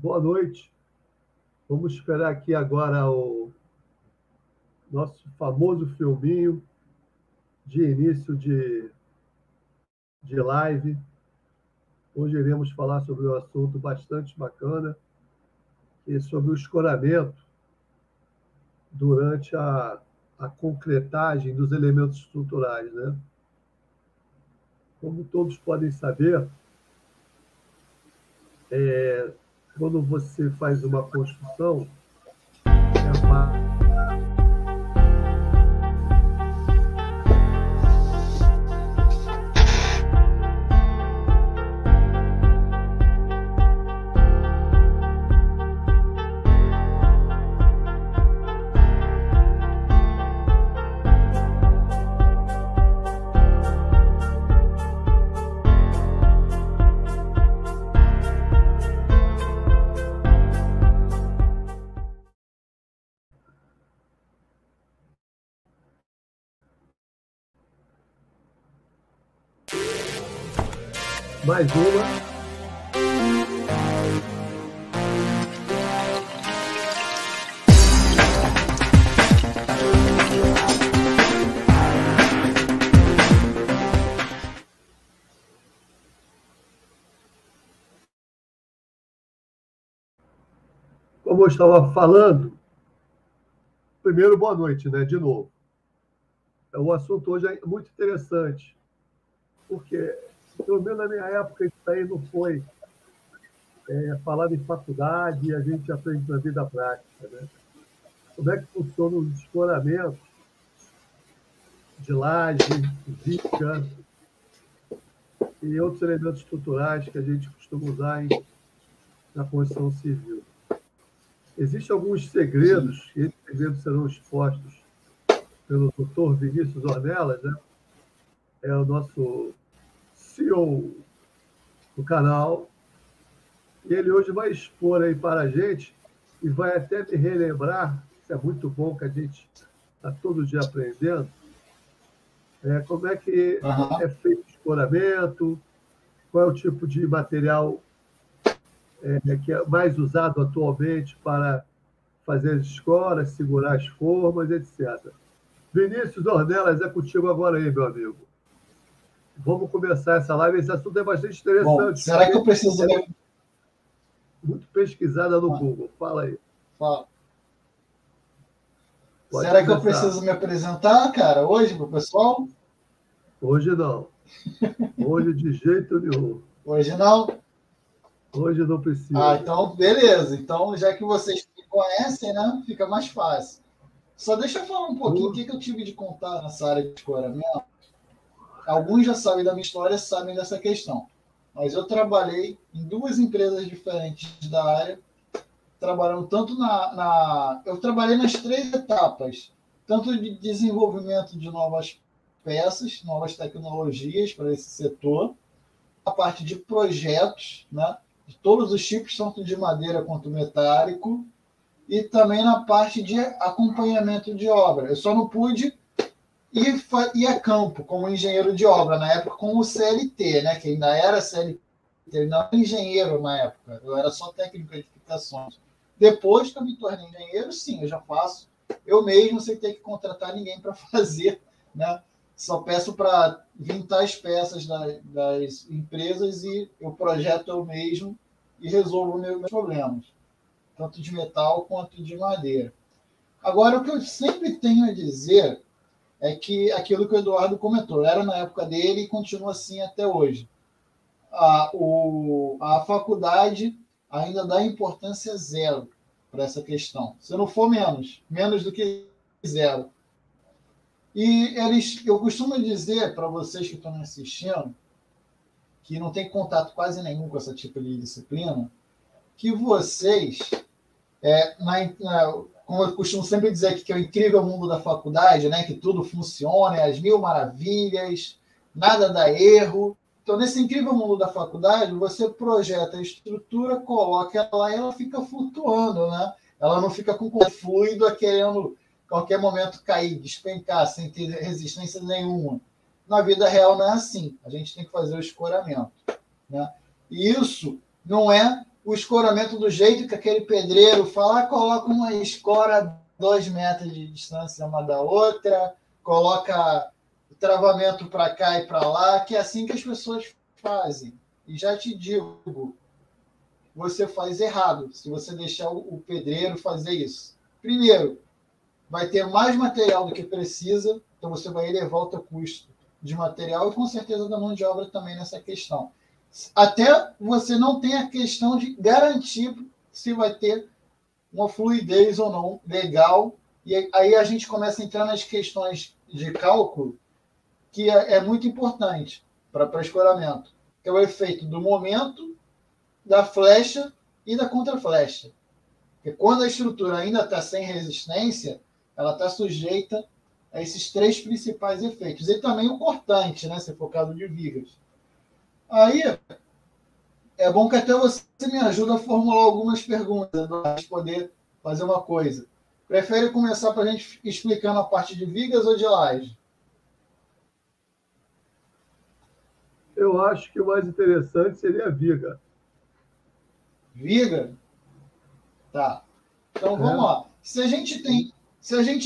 Boa noite. Vamos esperar aqui agora o nosso famoso filminho de início de live. Hoje iremos falar sobre um assunto bastante bacana, que é sobre o escoramento durante a concretagem dos elementos estruturais, né? Como todos podem saber, quando você faz uma construção, mais uma. Como eu estava falando, primeiro, boa noite, né? De novo. O assunto hoje é muito interessante, porque, pelo menos na minha época, isso aí não foi falado em faculdade e a gente aprende na vida prática, né? Como é que funcionam os escoramentos de laje, viga e outros elementos estruturais que a gente costuma usar na construção civil. Existem alguns segredos, e esses segredos serão expostos pelo Dr. Vinícius Ornelas, né? É o nosso CEO do canal, e ele hoje vai expor aí para a gente e vai até me relembrar, isso é muito bom que a gente está todo dia aprendendo, como é que é feito o escoramento, qual é o tipo de material que é mais usado atualmente para fazer as escoras, segurar as formas, etc. Vinícius Ornelas, é contigo agora aí, meu amigo. Vamos começar essa live. Esse assunto é bastante interessante. Bom, será que eu preciso... Muito pesquisada no Google. Fala aí. Fala. Será que eu preciso me apresentar, cara, hoje para o pessoal? Hoje não. Hoje de jeito nenhum. Hoje não? Hoje não precisa. Então, beleza. Então, já que vocês me conhecem, né, fica mais fácil. Só deixa eu falar um pouquinho o que eu tive de contar nessa área de escoramento. Alguns já sabem da minha história, sabem dessa questão. Mas eu trabalhei em duas empresas diferentes da área, trabalhando tanto eu trabalhei nas 3 etapas, tanto de desenvolvimento de novas peças, novas tecnologias para esse setor, a parte de projetos, né, de todos os tipos, tanto de madeira quanto metálico, e também na parte de acompanhamento de obra. Eu só não pude ir a campo como engenheiro de obra, na época com o CLT, né, que ainda era CLT, ele não era engenheiro na época, eu era só técnico de edificações. Depois que eu me tornei engenheiro, sim, eu já faço eu mesmo, sem ter que contratar ninguém para fazer, né? Só peço para vintar as peças das empresas e eu projeto eu mesmo e resolvo meus problemas, tanto de metal quanto de madeira. Agora, o que eu sempre tenho a dizer é que aquilo que o Eduardo comentou, era na época dele e continua assim até hoje. A faculdade ainda dá importância zero para essa questão. Se não for menos do que zero. E eu costumo dizer para vocês que estão me assistindo, que não tem contato quase nenhum com esse tipo de disciplina, que vocês, como eu costumo sempre dizer aqui, que é o incrível mundo da faculdade, né, que tudo funciona, as 1000 maravilhas, nada dá erro. Então, nesse incrível mundo da faculdade, você projeta a estrutura, coloca ela lá e ela fica flutuando, né? Ela não fica com fluido querendo qualquer momento cair, despencar, sem ter resistência nenhuma. Na vida real não é assim. A gente tem que fazer o escoramento, né? E isso não é o escoramento do jeito que aquele pedreiro fala, coloca uma escora 2 metros de distância uma da outra, coloca o travamento para cá e para lá, que é assim que as pessoas fazem. E já te digo, você faz errado se você deixar o pedreiro fazer isso. Primeiro, vai ter mais material do que precisa, então você vai elevar o teu custo de material e com certeza da mão de obra também nessa questão. Até você não tem a questão de garantir se vai ter uma fluidez ou não legal, e aí a gente começa a entrar nas questões de cálculo, que é muito importante para escoramento, que é o efeito do momento, da flecha e da contraflecha. Porque quando a estrutura ainda está sem resistência, ela está sujeita a esses 3 principais efeitos. E também o cortante, né, se for caso de vigas. Aí, é bom que até você me ajude a formular algumas perguntas, para a gente poder fazer uma coisa. Prefere começar para a gente explicando a parte de vigas ou de laje? Eu acho que o mais interessante seria a viga. Viga? Tá. Então, vamos lá. Se a gente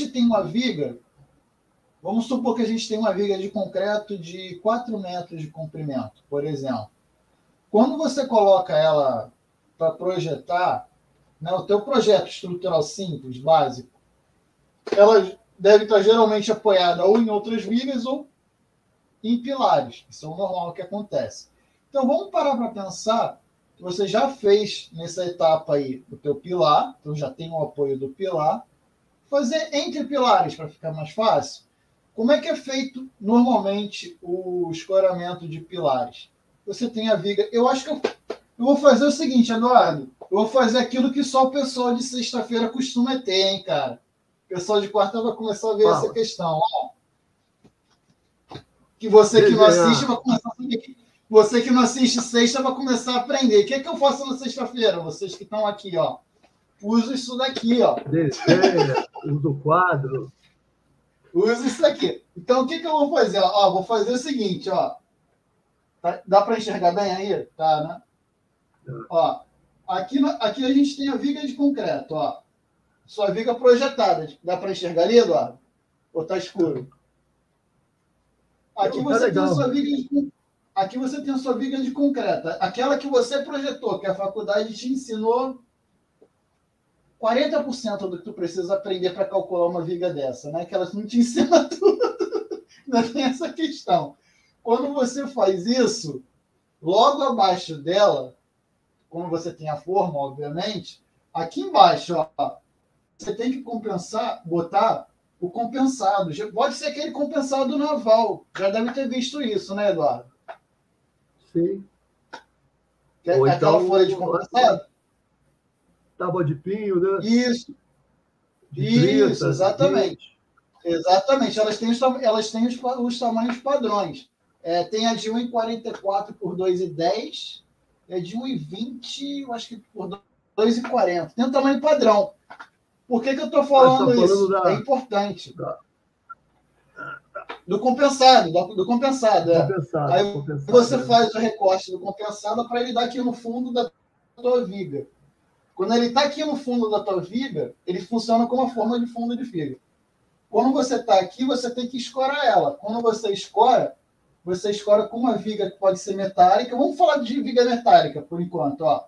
tem uma viga, vamos supor que a gente tem uma viga de concreto de 4 metros de comprimento, por exemplo. Quando você coloca ela para projetar, né, o teu projeto estrutural simples, básico, ela deve estar geralmente apoiada ou em outras vigas ou em pilares. Isso é o normal que acontece. Então, vamos parar para pensar que você já fez nessa etapa aí o teu pilar, então já tem o apoio do pilar. Fazer entre pilares para ficar mais fácil. Como é que é feito normalmente o escoramento de pilares? Você tem a viga. Eu acho que eu vou fazer o seguinte, Eduardo. Eu vou fazer aquilo que só o pessoal de sexta-feira costuma ter, hein, cara? O pessoal de quarta vai começar a ver essa questão. Ó. Que você que não assiste vai começar a saber. Você que não assiste sexta vai começar a aprender. O que é que eu faço na sexta-feira? Vocês que estão aqui, ó. Uso isso daqui, ó. Desenha, usa o quadro. Uso isso aqui. Então, o que eu vou fazer? Ó, vou fazer o seguinte, ó. Tá, dá para enxergar bem aí? Tá, né? Ó, aqui a gente tem a viga de concreto, ó. Sua viga projetada. Dá para enxergar ali, Eduardo? Ou tá escuro? Aqui você tem a sua viga de Aqui você tem a sua viga de concreto. Aquela que você projetou, que a faculdade te ensinou 40% do que tu precisa aprender para calcular uma viga dessa, né? Que elas não te ensinam tudo. Não tem essa questão. Quando você faz isso, logo abaixo dela, como você tem a forma, obviamente, aqui embaixo, ó, você tem que botar o compensado. Pode ser aquele compensado naval. Já deve ter visto isso, né, Eduardo? Sim. Ou aquela então, folha de compensado? Tábua de pinho, né? Isso. Isso, exatamente. Exatamente. Elas têm os tamanhos padrões. Tem a de 1,44 por 2,10, é de 1,20, eu acho que por 2,40. Tem um tamanho padrão. Por que eu estou falando isso? É importante. Do compensado, do compensado. Aí você faz o recorte do compensado para ele dar aqui no fundo da tua viga. Quando ele está aqui no fundo da tua viga, ele funciona como uma forma de fundo de viga. Quando você está aqui, você tem que escorar ela. Quando você escora com uma viga que pode ser metálica. Vamos falar de viga metálica, por enquanto. Ó.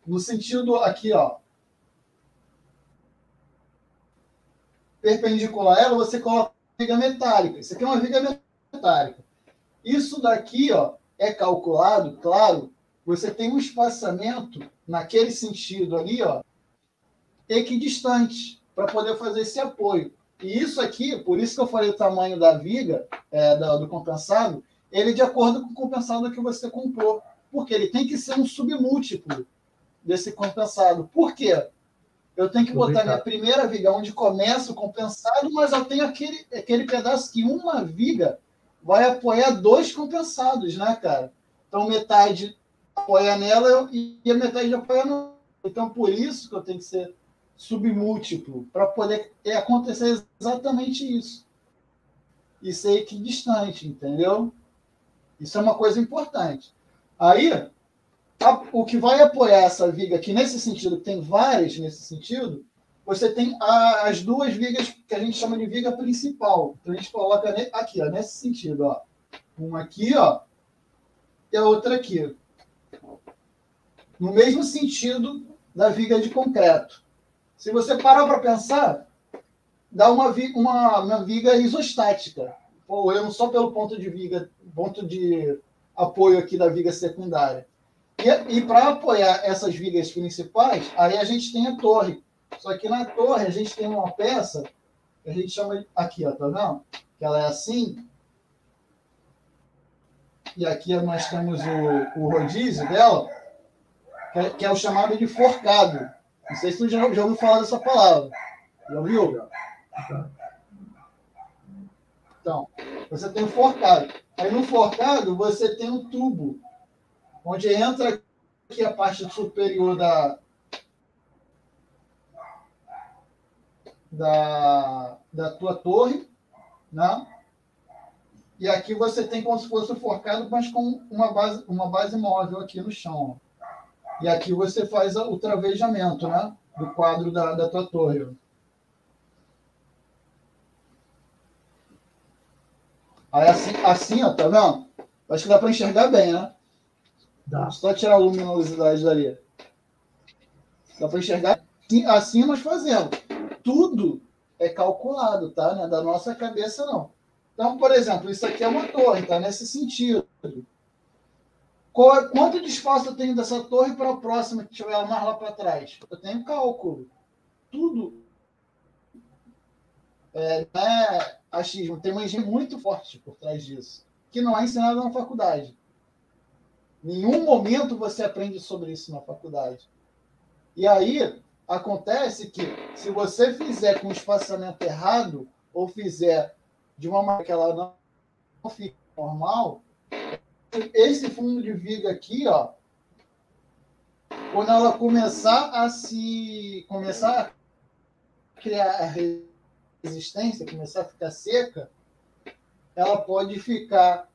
No sentido aqui, ó, perpendicular a ela, você coloca uma viga metálica. Isso aqui é uma viga metálica. Isso daqui, ó, é calculado, claro, você tem um espaçamento naquele sentido ali, ó, equidistante, para poder fazer esse apoio. E isso aqui, por isso que eu falei o tamanho da viga, do compensado, ele é de acordo com o compensado que você comprou. Porque ele tem que ser um submúltiplo desse compensado. Por quê? Eu tenho que botar minha primeira viga onde começa o compensado, mas eu tenho aquele pedaço que uma viga vai apoiar 2 compensados, né, cara? Então, metade apoia nela e a metade apoia no... Então, por isso que eu tenho que ser submúltiplo, para poder acontecer exatamente isso. E ser equidistante, entendeu? Isso é uma coisa importante. Aí, O que vai apoiar essa viga aqui, nesse sentido, tem várias nesse sentido, você tem as duas vigas que a gente chama de viga principal. Então, a gente coloca aqui, ó, nesse sentido. Ó. Uma aqui, ó, e a outra aqui. No mesmo sentido da viga de concreto. Se você parar para pensar, dá uma viga isostática, olhando só pelo ponto de apoio aqui da viga secundária. E para apoiar essas vigas principais, aí a gente tem a torre. Só que na torre a gente tem uma peça que a gente chama aqui, ó, tá vendo? Que ela é assim. E aqui nós temos o rodízio dela, que é o chamado de forcado. Não sei se tu já ouviu falar dessa palavra. Já ouviu? Então, você tem o forcado. Aí no forcado você tem um tubo, onde entra aqui a parte superior da tua torre, né? E aqui você tem como se fosse o forcado, mas com uma base móvel aqui no chão. E aqui você faz o travejamento, né? Do quadro da tua torre. Aí assim, ó, tá vendo? Acho que dá para enxergar bem, né? Dá. Só tirar a luminosidade dali. Dá para enxergar? Assim nós fazemos. Tudo é calculado, tá? Não é da nossa cabeça, não. Então, por exemplo, isso aqui é uma torre, tá? Nesse sentido. Quanto de espaço eu tenho dessa torre para a próxima que tiver mais lá para trás? Eu tenho cálculo. Tudo é achismo. Tem uma engenharia muito forte por trás disso, que não é ensinado na faculdade. Em nenhum momento você aprende sobre isso na faculdade. E aí, acontece que, se você fizer com o espaçamento errado, ou fizer de uma maneira que ela não fique normal, esse fundo de viga aqui, ó, quando ela começar a criar resistência, começar a ficar seca, ela pode ficar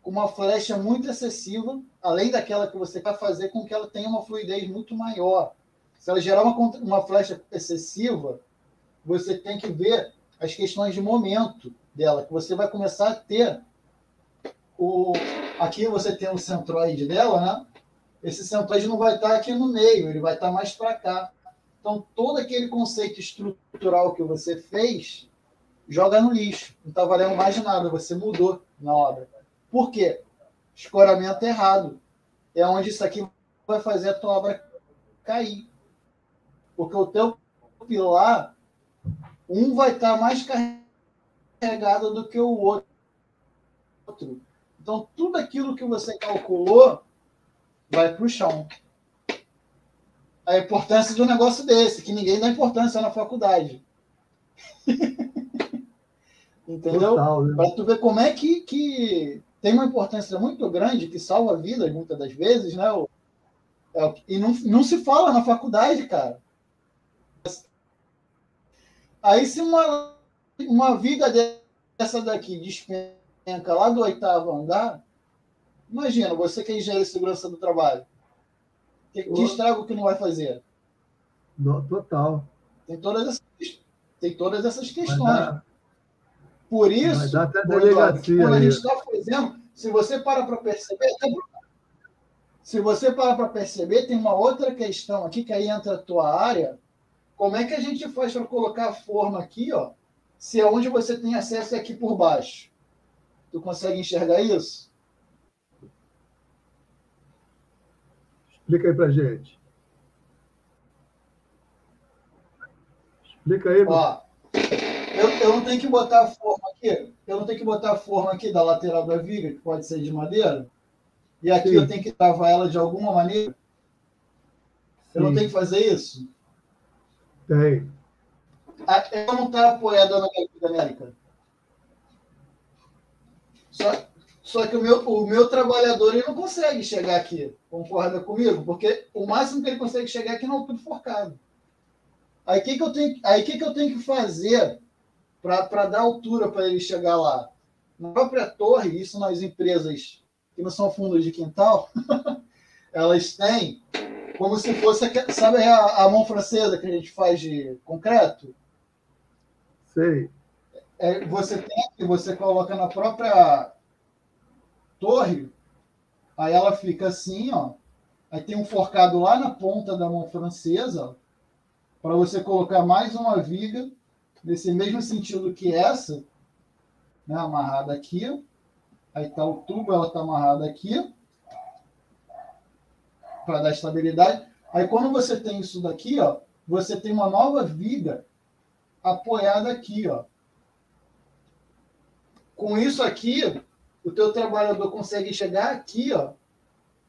com uma flecha muito excessiva, além daquela que você quer fazer com que ela tenha uma fluidez muito maior. Se ela gerar uma flecha excessiva, você tem que ver as questões de momento dela, que você vai começar a ter aqui você tem o centroide dela, né? Esse centroide não vai estar aqui no meio, ele vai estar mais para cá. Então, todo aquele conceito estrutural que você fez, joga no lixo. Não está valendo mais nada, você mudou na obra. Por quê? Escoramento errado. É onde isso aqui vai fazer a tua obra cair. Porque o teu pilar, um vai estar mais carregado do que o outro. Então, tudo aquilo que você calculou vai para o chão. A importância de um negócio desse, que ninguém dá importância na faculdade. Entendeu? Né? Para tu ver como é que tem uma importância muito grande, que salva vidas muitas das vezes, né? E não se fala na faculdade, cara. Aí, se uma viga dessa daqui despenca lá do 8º andar, imagina, você que é engenheiro de segurança do trabalho, que estrago que não vai fazer? Total. Tem todas essas questões. Por isso, quando a gente está fazendo, se você para perceber, tem uma outra questão aqui, que aí entra a tua área. Como é que a gente faz para colocar a forma aqui, ó, se aonde você tem acesso é aqui por baixo? Tu consegue enxergar isso? Explica aí pra gente. Explica aí, ó. Eu não tenho que botar a forma aqui. Eu não tenho que botar a forma aqui da lateral da viga, que pode ser de madeira. E aqui eu tenho que travar ela de alguma maneira. Eu não tenho que fazer isso? Tem. Ela não está apoiada na viga, América. Só que o meu trabalhador ele não consegue chegar aqui. Concorda comigo? Porque o máximo que ele consegue chegar é aqui na altura do forcado. Aí o que eu tenho que fazer para dar altura para ele chegar lá? Na própria torre, isso nas empresas que não são fundos de quintal, elas têm como se fosse, sabe a mão francesa que a gente faz de concreto? Sei. Você tem aqui, você coloca na própria torre, aí ela fica assim, ó. Aí tem um forcado lá na ponta da mão francesa, para você colocar mais uma viga nesse mesmo sentido que essa, né, amarrada aqui. Aí está o tubo, ela está amarrada aqui para dar estabilidade. Aí quando você tem isso daqui, ó, você tem uma nova viga apoiada aqui, ó. Com isso aqui, o teu trabalhador consegue chegar aqui, ó,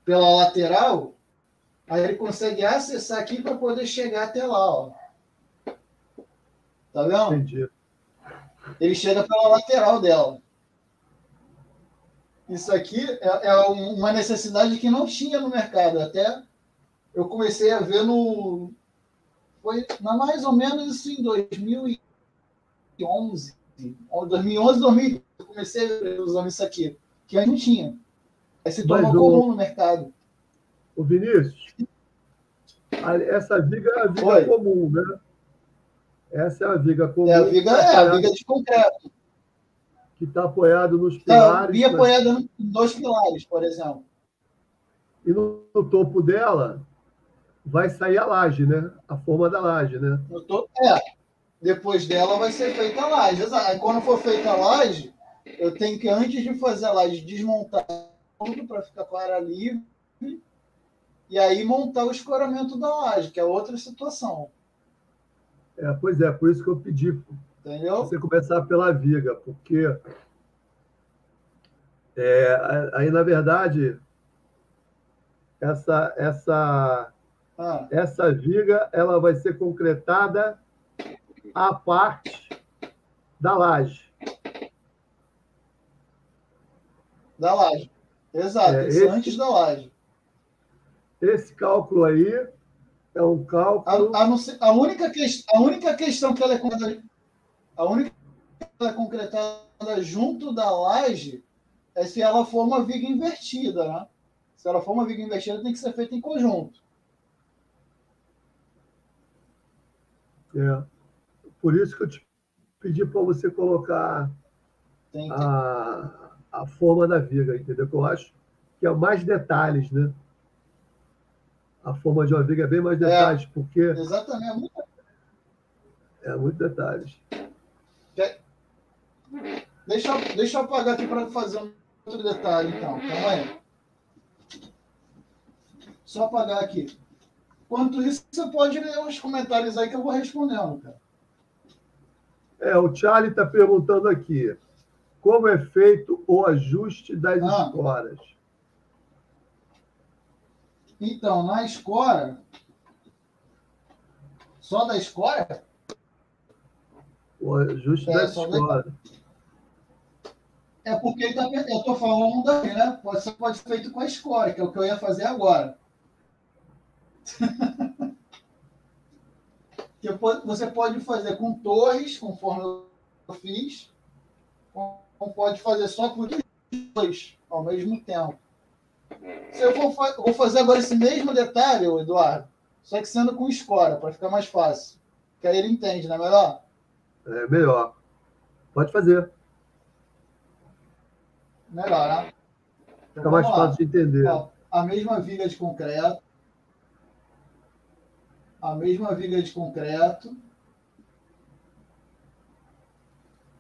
pela lateral, aí ele consegue acessar aqui para poder chegar até lá, ó. Tá vendo? Entendi. Ele chega pela lateral dela. Isso aqui é uma necessidade que não tinha no mercado. Até eu comecei a ver no... Foi mais ou menos isso em 2011. 2011, 2012, eu comecei a ver usando isso aqui. Que antes não tinha. Aí se tornou comum no mercado. O Vinícius, essa viga é a viga comum, né? Essa é a viga comum. É a viga de concreto. Que está apoiado nos pilares. Está apoiada em 2 pilares, por exemplo. E no topo dela vai sair a laje, né? A forma da laje, né? No topo, depois dela vai ser feita a laje. Aí quando for feita a laje, eu tenho que, antes de fazer a laje, desmontar tudo para ficar com a área livre e aí montar o escoramento da laje, que é outra situação. Pois é, por isso que eu pedi. Entendeu? Você começar pela viga, porque aí, na verdade, essa viga ela vai ser concretada à parte da laje. Da laje. Exato, isso antes da laje. Esse cálculo aí é um cálculo... A única questão que ela é concretada junto da laje é se ela for uma viga invertida, né? Se ela for uma viga invertida, tem que ser feita em conjunto. Por isso que eu te pedi para você colocar a forma da viga, entendeu? Que eu acho que é mais detalhes, né? A forma de uma viga é bem mais detalhes, porque... Exatamente. Muito detalhes. Deixa eu apagar aqui para fazer um outro detalhe, então. Calma aí. Só apagar aqui. Enquanto isso, você pode ler os comentários aí que eu vou respondendo, cara. O Charlie está perguntando aqui. Como é feito o ajuste das escoras? Então, na escora... Só da escora? O ajuste das escoras. Porque eu estou falando daqui, né? Pode ser feito com a escora, que é o que eu ia fazer agora. Você pode fazer com torres, conforme eu fiz, ou pode fazer só com dois ao mesmo tempo. Eu vou fazer agora esse mesmo detalhe, Eduardo, só que sendo com escora, para ficar mais fácil. Que aí ele entende, não é melhor? É melhor. Pode fazer. Melhor, né? Fica mais fácil de entender. A mesma viga de concreto. A mesma viga de concreto.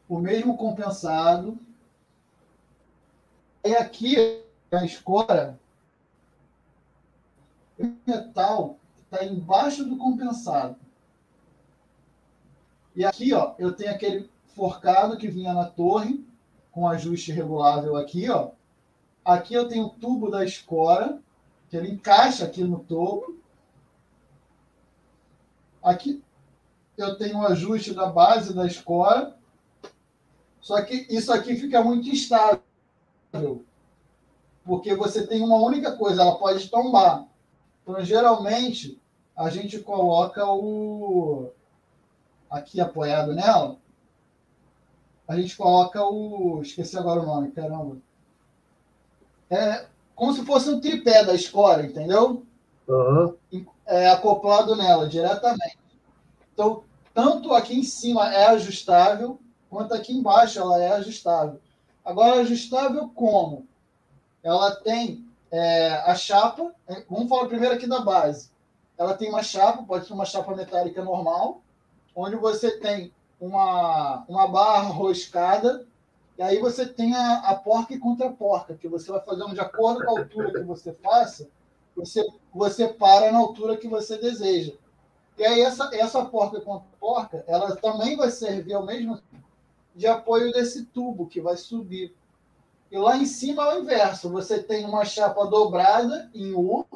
O mesmo compensado. E aqui, a escora, o metal está embaixo do compensado. E aqui, ó, eu tenho aquele forcado que vinha na torre, com ajuste regulável aqui, ó. Aqui eu tenho o tubo da escora, que ele encaixa aqui no topo. Aqui eu tenho o ajuste da base da escora. Só que isso aqui fica muito instável. Porque você tem uma única coisa, ela pode tombar. Então, geralmente, a gente coloca o... Aqui apoiado nela, a gente coloca o... Esqueci agora o nome, caramba. como se fosse um tripé da escora, entendeu? Aham. Acoplado nela diretamente. Então, tanto aqui em cima é ajustável, quanto aqui embaixo ela é ajustável. Agora, ajustável como? Ela tem a chapa, vamos falar primeiro aqui da base. Ela tem uma chapa, pode ser uma chapa metálica normal, onde você tem uma barra roscada, e aí você tem a porca e contra-porca, que você vai fazendo de acordo com a altura que você faça, você para na altura que você deseja. E aí essa porca e contra-porca, ela também vai servir ao mesmo tempo de apoio desse tubo que vai subir. E lá em cima é o inverso, você tem uma chapa dobrada em U,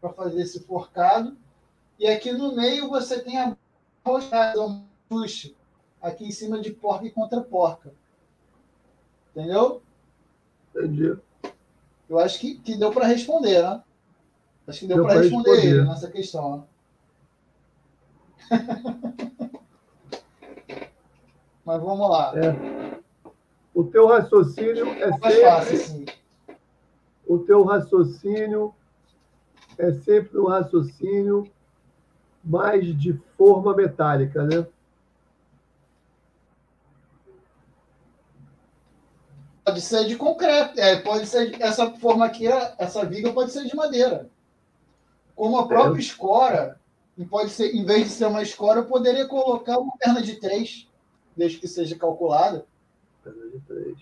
para fazer esse forcado, e aqui no meio você tem a roscada, um push, aqui em cima de porca e contra-porca. Entendeu? Entendi. Eu acho que deu para responder, né? Acho que deu para responder ele nessa questão. Né? Mas vamos lá. O teu raciocínio é mais sempre... fácil, sim. O teu raciocínio é sempre um raciocínio mais de forma metálica, né? Pode ser de concreto, pode ser essa forma aqui, essa viga pode ser de madeira. Como a própria escora, pode ser, em vez de ser uma escora, eu poderia colocar uma perna de 3, desde que seja calculada. Perna de 3.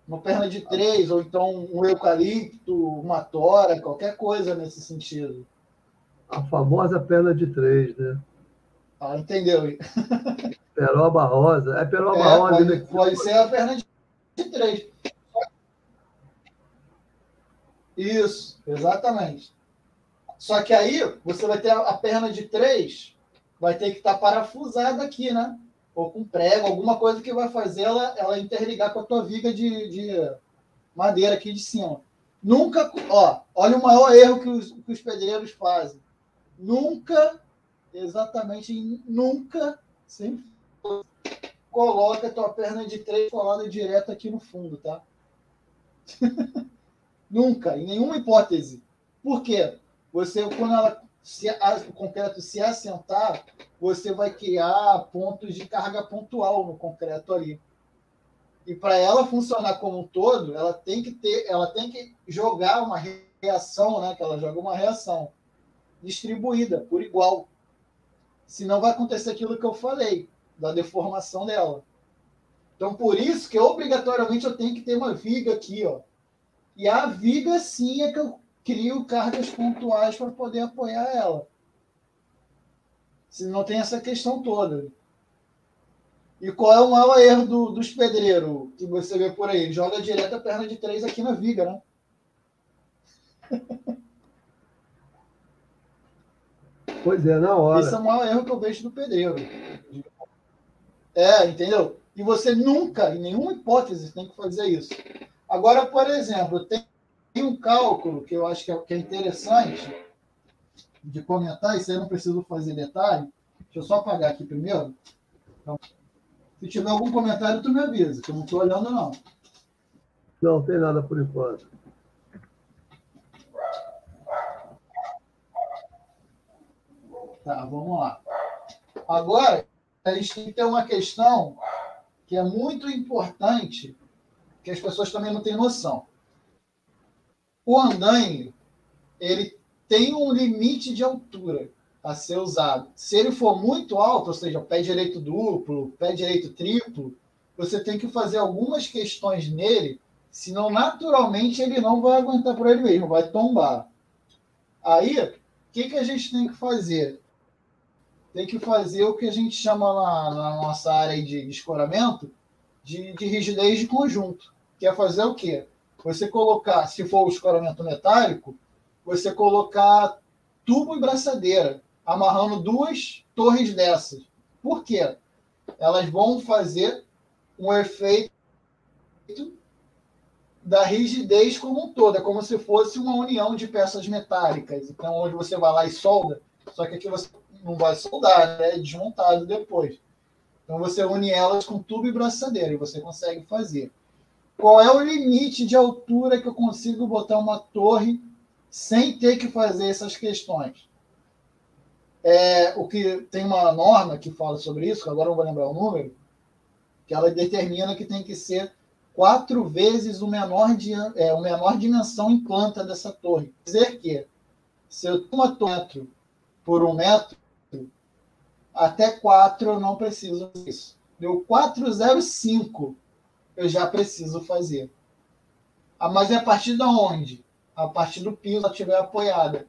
Uma perna de 3, ou então um eucalipto, uma tora, qualquer coisa nesse sentido. A famosa perna de 3, né? Ah, entendeu? Peroba rosa. É peroba rosa. Pode ser a perna de 3. Isso, exatamente. Só que aí você vai ter a perna de 3, vai ter que estar parafusada aqui, né? Ou com prego, alguma coisa que vai fazer ela interligar com a tua viga de madeira aqui de cima. Nunca, olha o maior erro que os pedreiros fazem. Nunca, sempre coloca a tua perna de 3 colada direto aqui no fundo, tá? Nunca, em nenhuma hipótese. Por quê? Quando o concreto se assentar, você vai criar pontos de carga pontual no concreto ali. E para ela funcionar como um todo, ela tem que jogar uma reação, né? Que ela joga uma reação distribuída por igual. Senão vai acontecer aquilo que eu falei, da deformação dela. Então, por isso que obrigatoriamente eu tenho que ter uma viga aqui, ó. E a viga, sim, é que eu crio cargas pontuais para poder apoiar ela. Senão tem essa questão toda. E qual é o maior erro dos pedreiros que você vê por aí? Ele joga direto a perna de 3 aqui na viga, né? Pois é, na hora. Esse é o maior erro que eu vejo do pedreiro. Entendeu? E você nunca, em nenhuma hipótese, tem que fazer isso. Agora, por exemplo, tem um cálculo que eu acho que é interessante de comentar, isso aí eu não preciso fazer detalhe. Deixa eu só apagar aqui primeiro. Então, se tiver algum comentário, tu me avisa, que eu não estou olhando, não. Não tem nada por enquanto. Tá, vamos lá. Agora, a gente tem que ter uma questão que é muito importante, que as pessoas também não têm noção. O andaime, ele tem um limite de altura a ser usado. Se ele for muito alto, ou seja, pé direito duplo, pé direito triplo, você tem que fazer algumas questões nele, senão naturalmente ele não vai aguentar por ele mesmo, vai tombar. Aí, o que a gente tem que fazer? Tem que fazer o que a gente chama na nossa área de escoramento de rigidez de conjunto. Que é fazer o quê? Você colocar, se for o escoramento metálico, você colocar tubo e braçadeira, amarrando 2 torres dessas. Por quê? Elas vão fazer um efeito da rigidez como um todo. É como se fosse uma união de peças metálicas. Então, onde você vai lá e solda, só que aqui você não vai soldar, né? É desmontado depois. Então, você une elas com tubo e braçadeira e você consegue fazer. Qual é o limite de altura que eu consigo botar uma torre sem ter que fazer essas questões? O que tem uma norma que fala sobre isso, que agora não vou lembrar o número, que ela determina que tem que ser 4 vezes o menor dimensão em planta dessa torre. Quer dizer que, se eu tenho uma torre por 1 metro, até 4 eu não preciso disso. Deu 4,05 eu já preciso fazer. Mas é a partir de onde? A partir do piso, ela estiver apoiada.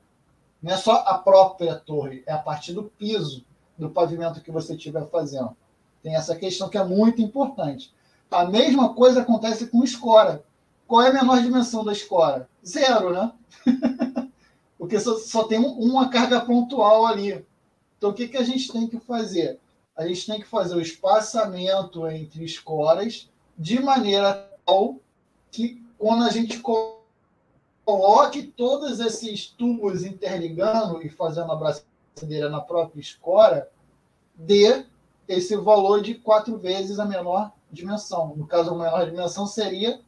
Não é só a própria torre, é a partir do piso do pavimento que você estiver fazendo. Tem essa questão que é muito importante. A mesma coisa acontece com escora. Qual é a menor dimensão da escora? 0, né? Porque só tem uma carga pontual ali. Então, o que a gente tem que fazer? A gente tem que fazer o espaçamento entre escoras de maneira tal que, quando a gente coloque todos esses tubos interligando e fazendo a braçadeira na própria escora, dê esse valor de 4 vezes a menor dimensão. No caso, a menor dimensão seria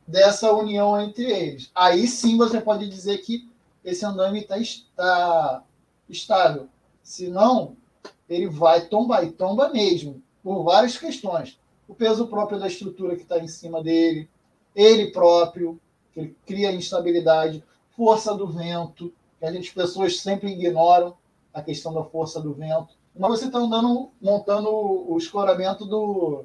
dessa união entre eles. Aí sim você pode dizer que esse andaime está estável. Senão, ele vai tombar, e tomba mesmo, por várias questões. O peso próprio da estrutura que está em cima dele, ele próprio, que ele cria instabilidade, força do vento, que as pessoas sempre ignoram a questão da força do vento. Mas você está montando o escoramento do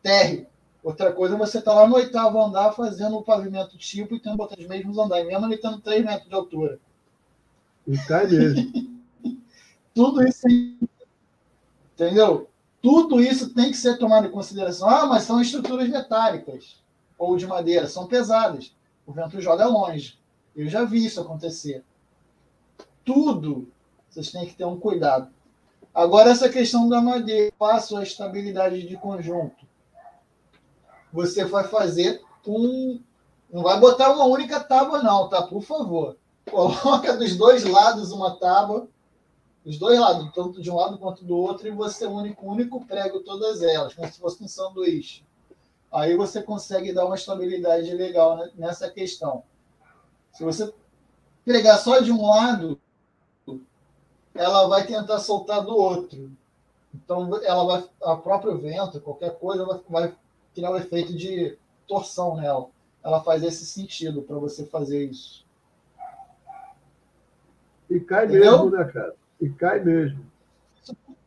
térreo. Outra coisa, você está lá no 8º andar fazendo o pavimento tipo e tendo botar os mesmos andares, mesmo ele tendo 3 metros de altura. E cai mesmo. Tudo isso, entendeu? Tudo isso tem que ser tomado em consideração. Mas são estruturas metálicas ou de madeira, são pesadas. O vento joga longe. Eu já vi isso acontecer. Tudo, vocês têm que ter um cuidado. Agora, essa questão da madeira, passo a estabilidade de conjunto. Você vai fazer não vai botar uma única tábua, não, tá? Por favor. Coloca dos dois lados uma tábua, dos dois lados, tanto de um lado quanto do outro, e você une com um único prego todas elas, como se fosse um sanduíche. Aí você consegue dar uma estabilidade legal nessa questão. Se você pregar só de um lado, ela vai tentar soltar do outro. Então, a próprio vento, qualquer coisa, vai criar o efeito de torção nela. Ela faz esse sentido para você fazer isso. E cai mesmo, né, cara? E cai mesmo.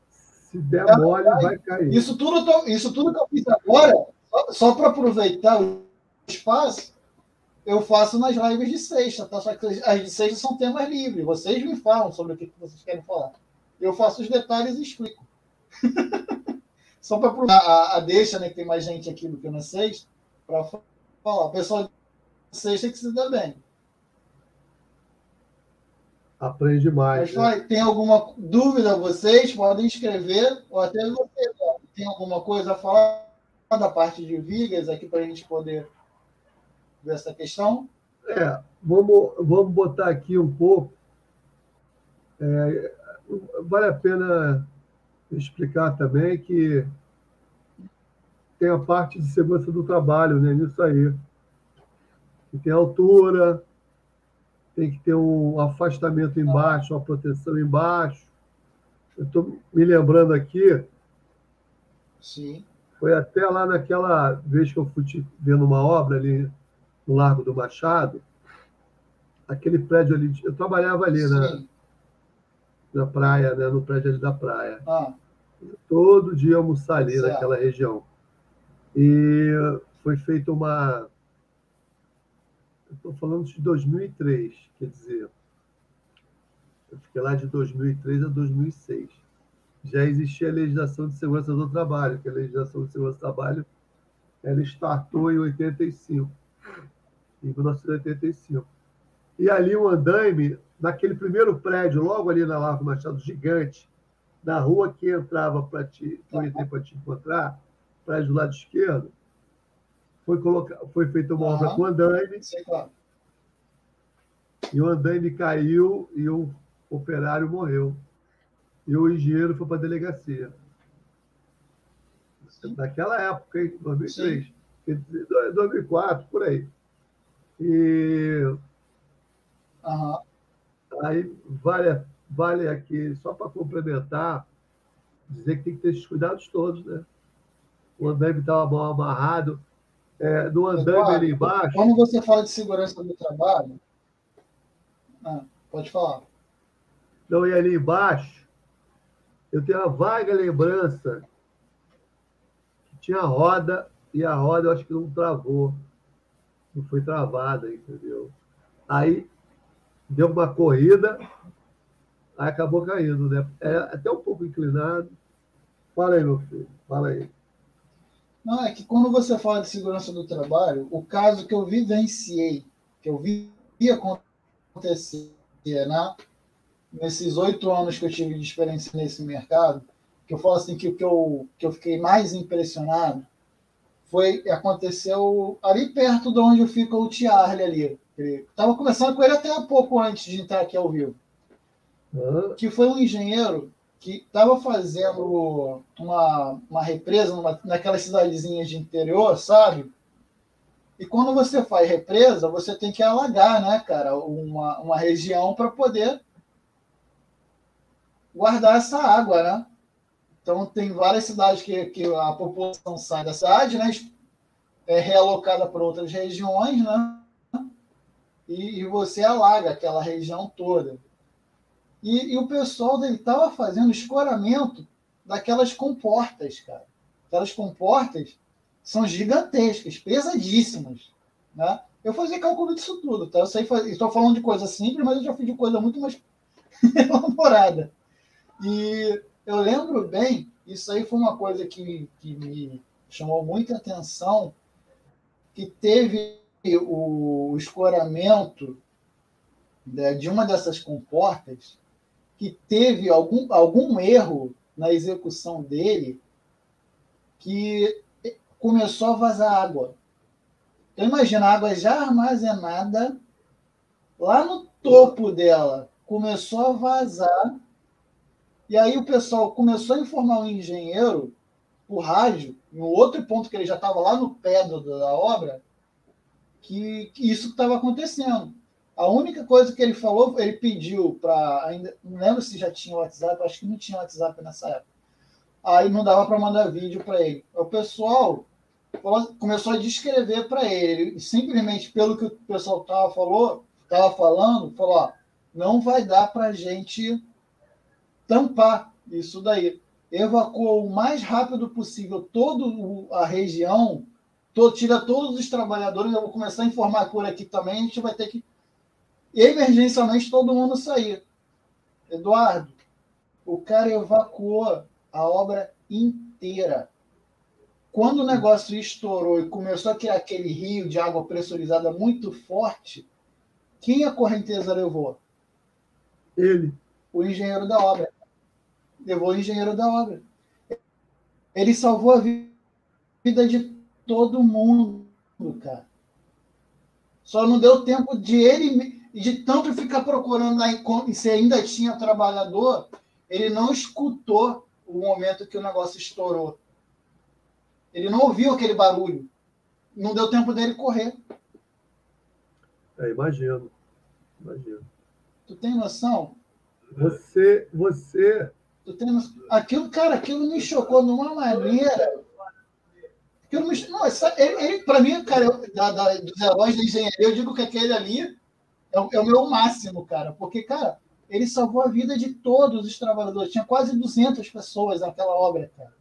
Se der mole, vai cair. Isso tudo que eu fiz agora, só para aproveitar o espaço, eu faço nas lives de sexta, tá? Só que as de sexta são temas livres. Vocês me falam sobre o que vocês querem falar. Eu faço os detalhes e explico. Só para aproveitar a deixa, né, que tem mais gente aqui do que na sexta, para falar. O pessoal de sexta que se dá bem. Aprende mais. Mas, tem alguma dúvida, vocês podem escrever, ou até você tem alguma coisa a falar da parte de vigas aqui para a gente poder ver essa questão? Vamos botar aqui um pouco. Vale a pena explicar também que tem a parte de segurança do trabalho, né, nisso aí. Que tem altura, tem que ter um afastamento embaixo, uma proteção embaixo. Eu estou me lembrando aqui. Sim. Foi até lá naquela vez que eu fui vendo uma obra ali no Largo do Machado, aquele prédio ali. Eu trabalhava ali na praia, né, no prédio ali da praia. Todo dia almoçar ali naquela região. E foi feita uma... Estou falando de 2003, quer dizer, eu fiquei lá de 2003 a 2006. Já existia a legislação de segurança do trabalho, que a legislação de segurança do trabalho ela startou em 85, em 1985. E ali o andaime, naquele primeiro prédio, logo ali na Largo Machado, gigante, na rua que entrava para te encontrar, prédio do lado esquerdo, foi feita uma obra com andaime. E o andaime caiu e o operário morreu. E o engenheiro foi para a delegacia. Naquela época, em 2003. Sim. 2004, por aí. E Aham. aí vale aqui, só para complementar, dizer que tem que ter esses cuidados todos, né? O andaime estava mal amarrado. No andaime ali Eduardo, embaixo, quando você fala de segurança do trabalho, pode falar. não ia ali embaixo, eu tenho uma vaga lembrança que tinha roda, e a roda eu acho que não travou, não foi travada, entendeu? Aí deu uma corrida, aí acabou caindo, né? É até um pouco inclinado. Fala aí, meu filho, fala aí. Não, é que quando você fala de segurança do trabalho, o caso que eu vivenciei, que eu vi acontecer, né? Nesses 8 anos que eu tive de experiência nesse mercado, que eu falo assim que o que eu fiquei mais impressionado aconteceu ali perto de onde fica o Tiarle ali. Estava começando com ele até há pouco antes de entrar aqui ao vivo. Que foi um engenheiro que estava fazendo uma represa naquelas cidadezinhas de interior, sabe? E quando você faz represa, você tem que alagar, né, cara, uma região para poder guardar essa água, né? Então, tem várias cidades que a população sai da cidade, né? É realocada para outras regiões, né? E você alaga aquela região toda. E o pessoal dele estava fazendo escoramento daquelas comportas, cara. Aquelas comportas são gigantescas, pesadíssimas, né? Eu fazia cálculo disso tudo, tá? Eu sei estou falando de coisa simples, mas eu já fiz de coisa muito mais elaborada. E eu lembro bem, isso aí foi uma coisa que me chamou muita atenção, que teve o escoramento, né, de uma dessas comportas, que teve algum erro na execução dele, que começou a vazar água. Então, imagina, a água já armazenada lá no topo dela, começou a vazar, e aí o pessoal começou a informar o engenheiro por rádio, no outro ponto que ele já estava lá no pé da obra, que isso estava acontecendo. A única coisa que ele falou, ele pediu para. Ainda não lembro se já tinha WhatsApp, acho que não tinha WhatsApp nessa época. Aí não dava para mandar vídeo para ele. O pessoal começou a descrever para ele. Ele simplesmente, pelo que o pessoal estava falando, falou: ó, não vai dar para a gente tampar isso daí. Evacuou o mais rápido possível toda a região, tira todos os trabalhadores. Eu vou começar a informar por aqui também. A gente vai ter que emergencialmente todo mundo sair. Eduardo, o cara evacuou a obra inteira. Quando o negócio estourou e começou a criar aquele rio de água pressurizada muito forte, quem a correnteza levou? Ele. O engenheiro da obra. Levou o engenheiro da obra. Ele salvou a vida de todo mundo, cara. Só não deu tempo de ele, de tanto ficar procurando lá, e se ainda tinha trabalhador, ele não escutou o momento que o negócio estourou. Ele não ouviu aquele barulho. Não deu tempo dele correr. Imagino. Tu tem noção? Você. Tu tem noção? Aquilo me chocou de uma maneira. Aquilo me... Não, ele para mim, cara, dos heróis da engenharia, eu digo que aquele ali é o meu máximo, cara. Porque, cara, ele salvou a vida de todos os trabalhadores. Tinha quase 200 pessoas naquela obra, cara.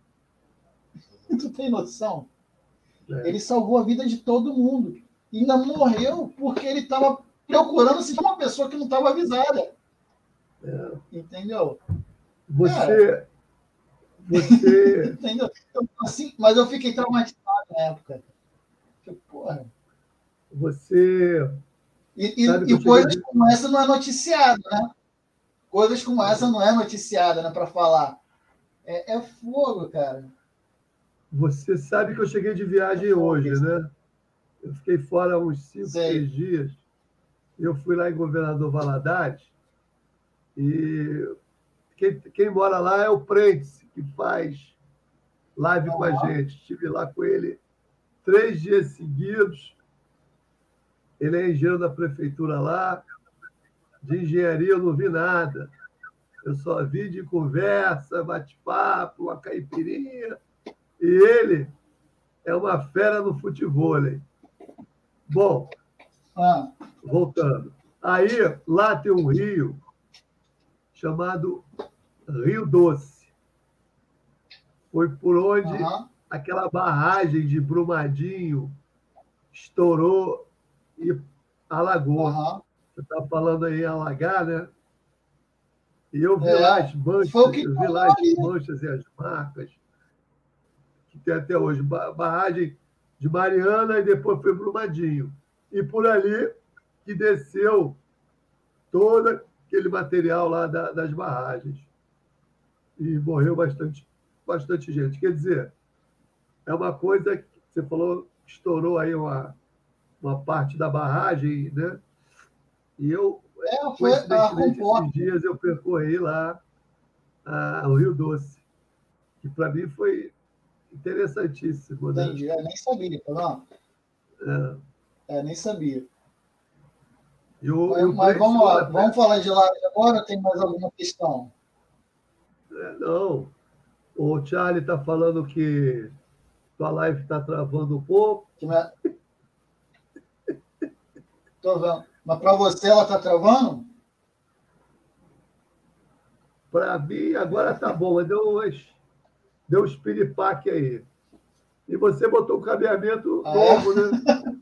Tu tem noção? Ele salvou a vida de todo mundo. E ainda morreu porque ele estava procurando se uma pessoa que não estava avisada. Entendeu? Você. Entendeu? Assim, mas eu fiquei traumatizado na época. Porra. Você. E coisas como essa não é noticiado, né? Coisas como essa não é noticiada, né? Para falar. É fogo, cara. Você sabe que eu cheguei de viagem hoje, né? Eu fiquei fora uns 5, 6 dias. Eu fui lá em Governador Valadares e quem mora lá é o Prentice, que faz live com a gente. Estive lá com ele 3 dias seguidos. Ele é engenheiro da prefeitura lá. De engenharia eu não vi nada. Eu só vi de conversa, bate-papo, uma caipirinha. E ele é uma fera no futevôlei. Bom, voltando. Aí, lá tem um rio chamado Rio Doce. Foi por onde aquela barragem de Brumadinho estourou e alagou. Você está falando aí em alagar, né? E eu vi lá as manchas, eu vi lá as manchas e as marcas que tem até hoje. Barragem de Mariana e depois foi Brumadinho. E por ali que desceu todo aquele material lá das barragens. E morreu bastante gente. Quer dizer, é uma coisa que você falou, estourou aí uma parte da barragem, né? E eu, coincidentemente, esses dias eu percorri lá o Rio Doce, que para mim foi interessantíssimo. Entendi, né? Eu nem sabia, não? Nem sabia. Mas vamos lá, vamos falar de lá agora ou tem mais alguma questão? Não. O Charlie está falando que tua live está travando um pouco. Estou vendo. Mas para você ela está travando? Para mim, agora está bom, mas deu um espiripaque aí. E você botou um cabeamento novo, né?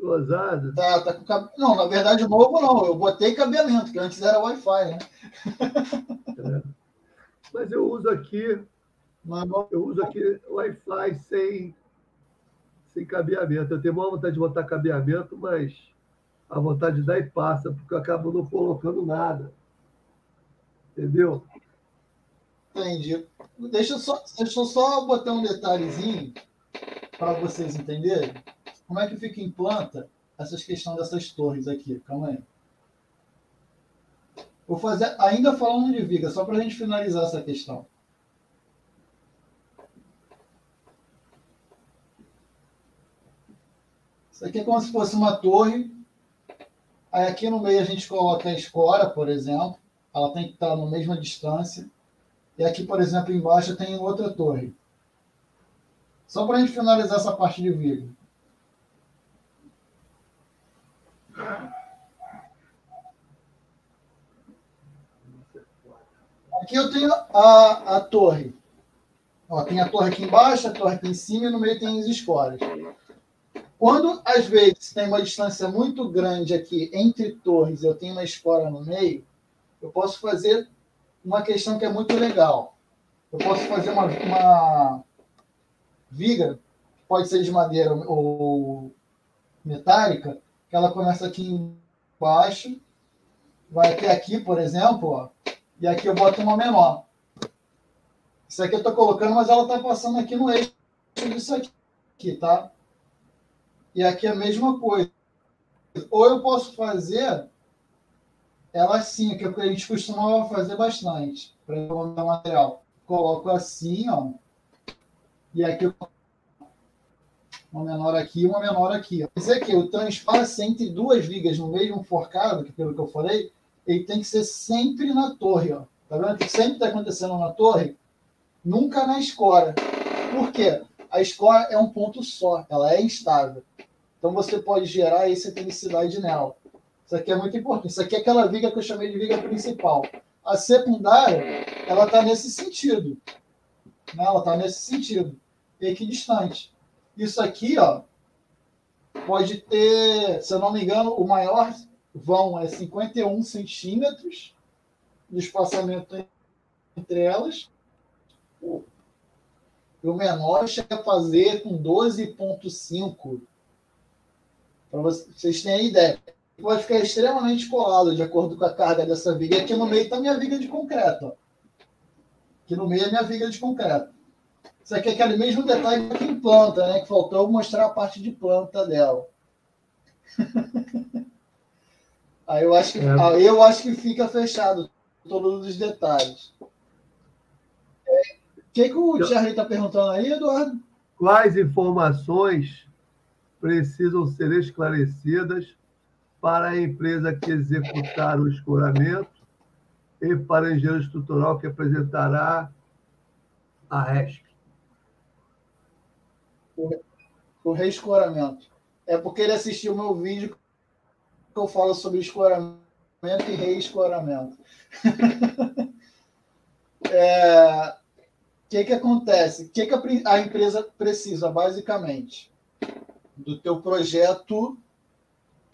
Gozado. Tá com Não, na verdade, novo não. Eu botei cabeamento, que antes era Wi-Fi, né? Mas eu uso aqui Wi-Fi sem cabeamento. Eu tenho maior vontade de botar cabeamento, mas a vontade dá e passa, porque eu acabo não colocando nada. Entendeu? Entendi. Deixa eu só botar um detalhezinho para vocês entenderem. Como é que fica em planta essas questões dessas torres aqui? Calma aí. Vou fazer, ainda falando de viga, só para a gente finalizar essa questão. Isso aqui é como se fosse uma torre. Aí aqui no meio a gente coloca a escora, por exemplo. Ela tem que estar na mesma distância. E aqui, por exemplo, embaixo tem outra torre. Só para a gente finalizar essa parte de viga. Aqui eu tenho a torre. Ó, tem a torre aqui embaixo, a torre aqui em cima e no meio tem as escoras. Quando, às vezes, tem uma distância muito grande aqui entre torres, eu tenho uma escora no meio, eu posso fazer uma questão que é muito legal. Eu posso fazer uma viga, pode ser de madeira ou metálica, que ela começa aqui embaixo, vai até aqui, por exemplo, ó, e aqui eu boto uma menor. Isso aqui eu estou colocando, mas ela está passando aqui no eixo disso aqui, tá? E aqui é a mesma coisa. Ou eu posso fazer ela assim, que é o que a gente costumava fazer bastante, para economizar material. Coloco assim, ó, e aqui uma menor aqui e uma menor aqui. Quer dizer que o transpasse entre duas vigas no mesmo forcado, que pelo que eu falei, ele tem que ser sempre na torre, ó. Tá vendo que sempre está acontecendo na torre? Nunca na escora. Por quê? A escora é um ponto só, ela é instável. Então você pode gerar essa intensidade nela. Isso aqui é muito importante. Isso aqui é aquela viga que eu chamei de viga principal. A secundária, ela está nesse sentido. Né? Ela está nesse sentido. Equidistante. Isso aqui, ó, pode ter, se eu não me engano, o maior vão é 51 centímetros de espaçamento entre elas. E o menor chega a fazer com 12,5. Para vocês terem ideia. Pode ficar extremamente colado de acordo com a carga dessa viga. E aqui no meio está a minha viga de concreto. Ó. Aqui no meio é a minha viga de concreto. Isso aqui é aquele mesmo detalhe aqui em planta, né? Que faltou eu mostrar a parte de planta dela. Aí eu acho que fica fechado todos os detalhes. que o Thierry está perguntando aí, Eduardo? Quais informações precisam ser esclarecidas para a empresa que executar o escoramento e para o engenheiro estrutural que apresentará a RESC? O reescoramento. É porque ele assistiu o meu vídeo que eu falo sobre escoramento e reescoramento. O que acontece? O que a empresa precisa, basicamente? Do teu projeto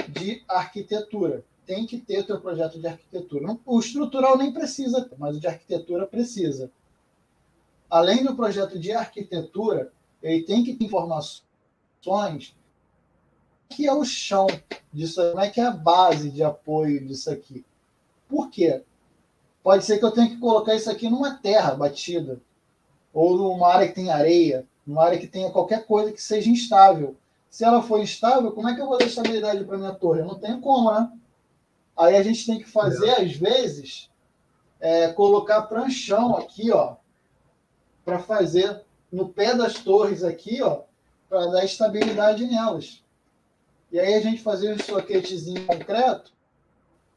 de arquitetura. Tem que ter o teu projeto de arquitetura. O estrutural nem precisa, mas o de arquitetura precisa. Além do projeto de arquitetura, ele tem que ter informações que é o chão disso, como é que é a base de apoio disso aqui. Por quê? Pode ser que eu tenha que colocar isso aqui numa terra batida, ou numa área que tem areia, numa área que tenha qualquer coisa que seja instável. Se ela for instável, como é que eu vou dar estabilidade para minha torre? Eu não tenho como, né? Aí a gente tem que fazer, às vezes, colocar pranchão aqui, ó, para fazer no pé das torres aqui, ó, para dar estabilidade nelas. E aí a gente fazer um soquetezinho concreto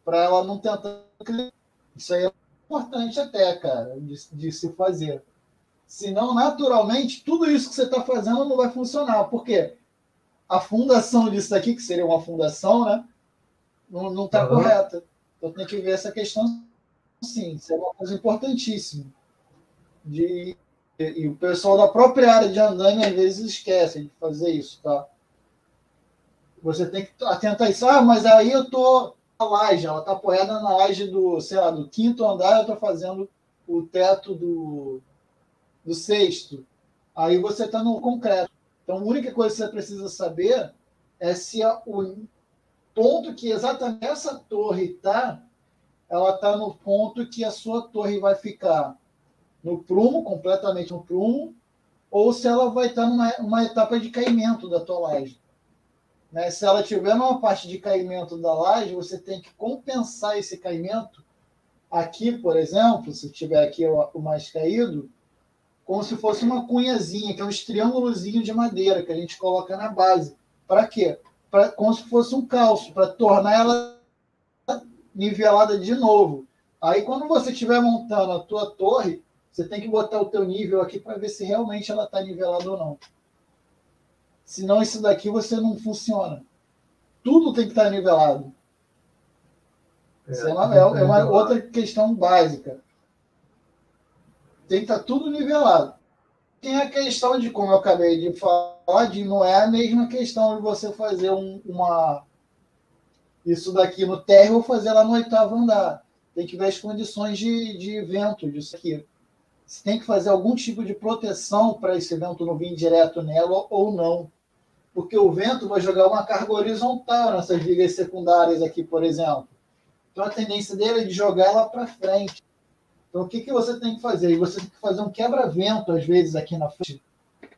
para ela não tentar... Isso aí é importante até, cara, de se fazer. Senão, naturalmente, tudo isso que você está fazendo não vai funcionar. Por quê? A fundação disso aqui, que seria uma fundação, né, não está correta. Então tem que ver essa questão, sim. Isso é uma coisa importantíssima. E o pessoal da própria área de andaime, às vezes, esquece de fazer isso, tá? Você tem que atentar a isso. Ah, mas aí eu estou na laje, ela está apoiada na laje do, sei lá, do 5º andar, eu estou fazendo o teto do 6º. Aí você está no concreto. Então, a única coisa que você precisa saber é se o ponto que exatamente essa torre está, ela está no ponto que a sua torre vai ficar no prumo, completamente no prumo, ou se ela vai estar numa etapa de caimento da tua laje. Né? Se ela tiver numa parte de caimento da laje, você tem que compensar esse caimento. Aqui, por exemplo, se tiver aqui o mais caído, como se fosse uma cunhazinha, que é um triângulozinho de madeira que a gente coloca na base. Para quê? Como se fosse um calço, para tornar ela nivelada de novo. Aí, quando você estiver montando a tua torre, você tem que botar o teu nível aqui para ver se realmente ela está nivelada ou não. Senão, isso daqui você não funciona. Tudo tem que estar nivelado. Isso é uma outra questão básica. Tem que estar tudo nivelado. Tem a questão de, como eu acabei de falar, não é a mesma questão de você fazer isso daqui no térreo ou fazer lá no 8º andar. Tem que ver as condições de vento disso aqui. Você tem que fazer algum tipo de proteção para esse vento não vir direto nela ou não. Porque o vento vai jogar uma carga horizontal nessas vigas secundárias aqui, por exemplo. Então, a tendência dele é de jogar ela para frente. Então, o que você tem que fazer? Você tem que fazer um quebra-vento, às vezes, aqui na frente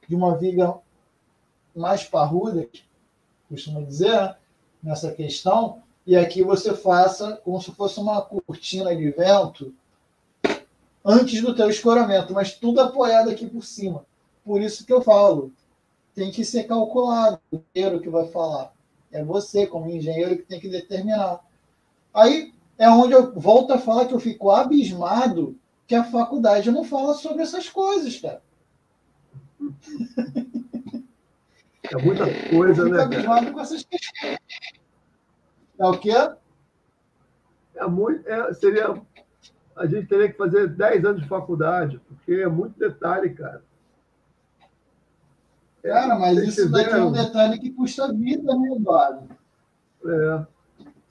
de uma viga mais parruda, costuma dizer, nessa questão, e aqui você faça como se fosse uma cortina de vento antes do teu escoramento, mas tudo apoiado aqui por cima. Por isso que eu falo, tem que ser calculado, o engenheiro que vai falar. É você, como engenheiro, que tem que determinar. Aí é onde eu volto a falar que eu fico abismado que a faculdade não fala sobre essas coisas, cara. É muita coisa, eu fico né, abismado cara? com essas questões. É o quê? Seria, a gente teria que fazer 10 anos de faculdade, porque é muito detalhe, cara. Cara, mas Vocês isso daqui é um tiveram, detalhe que custa vida, né, Eduardo?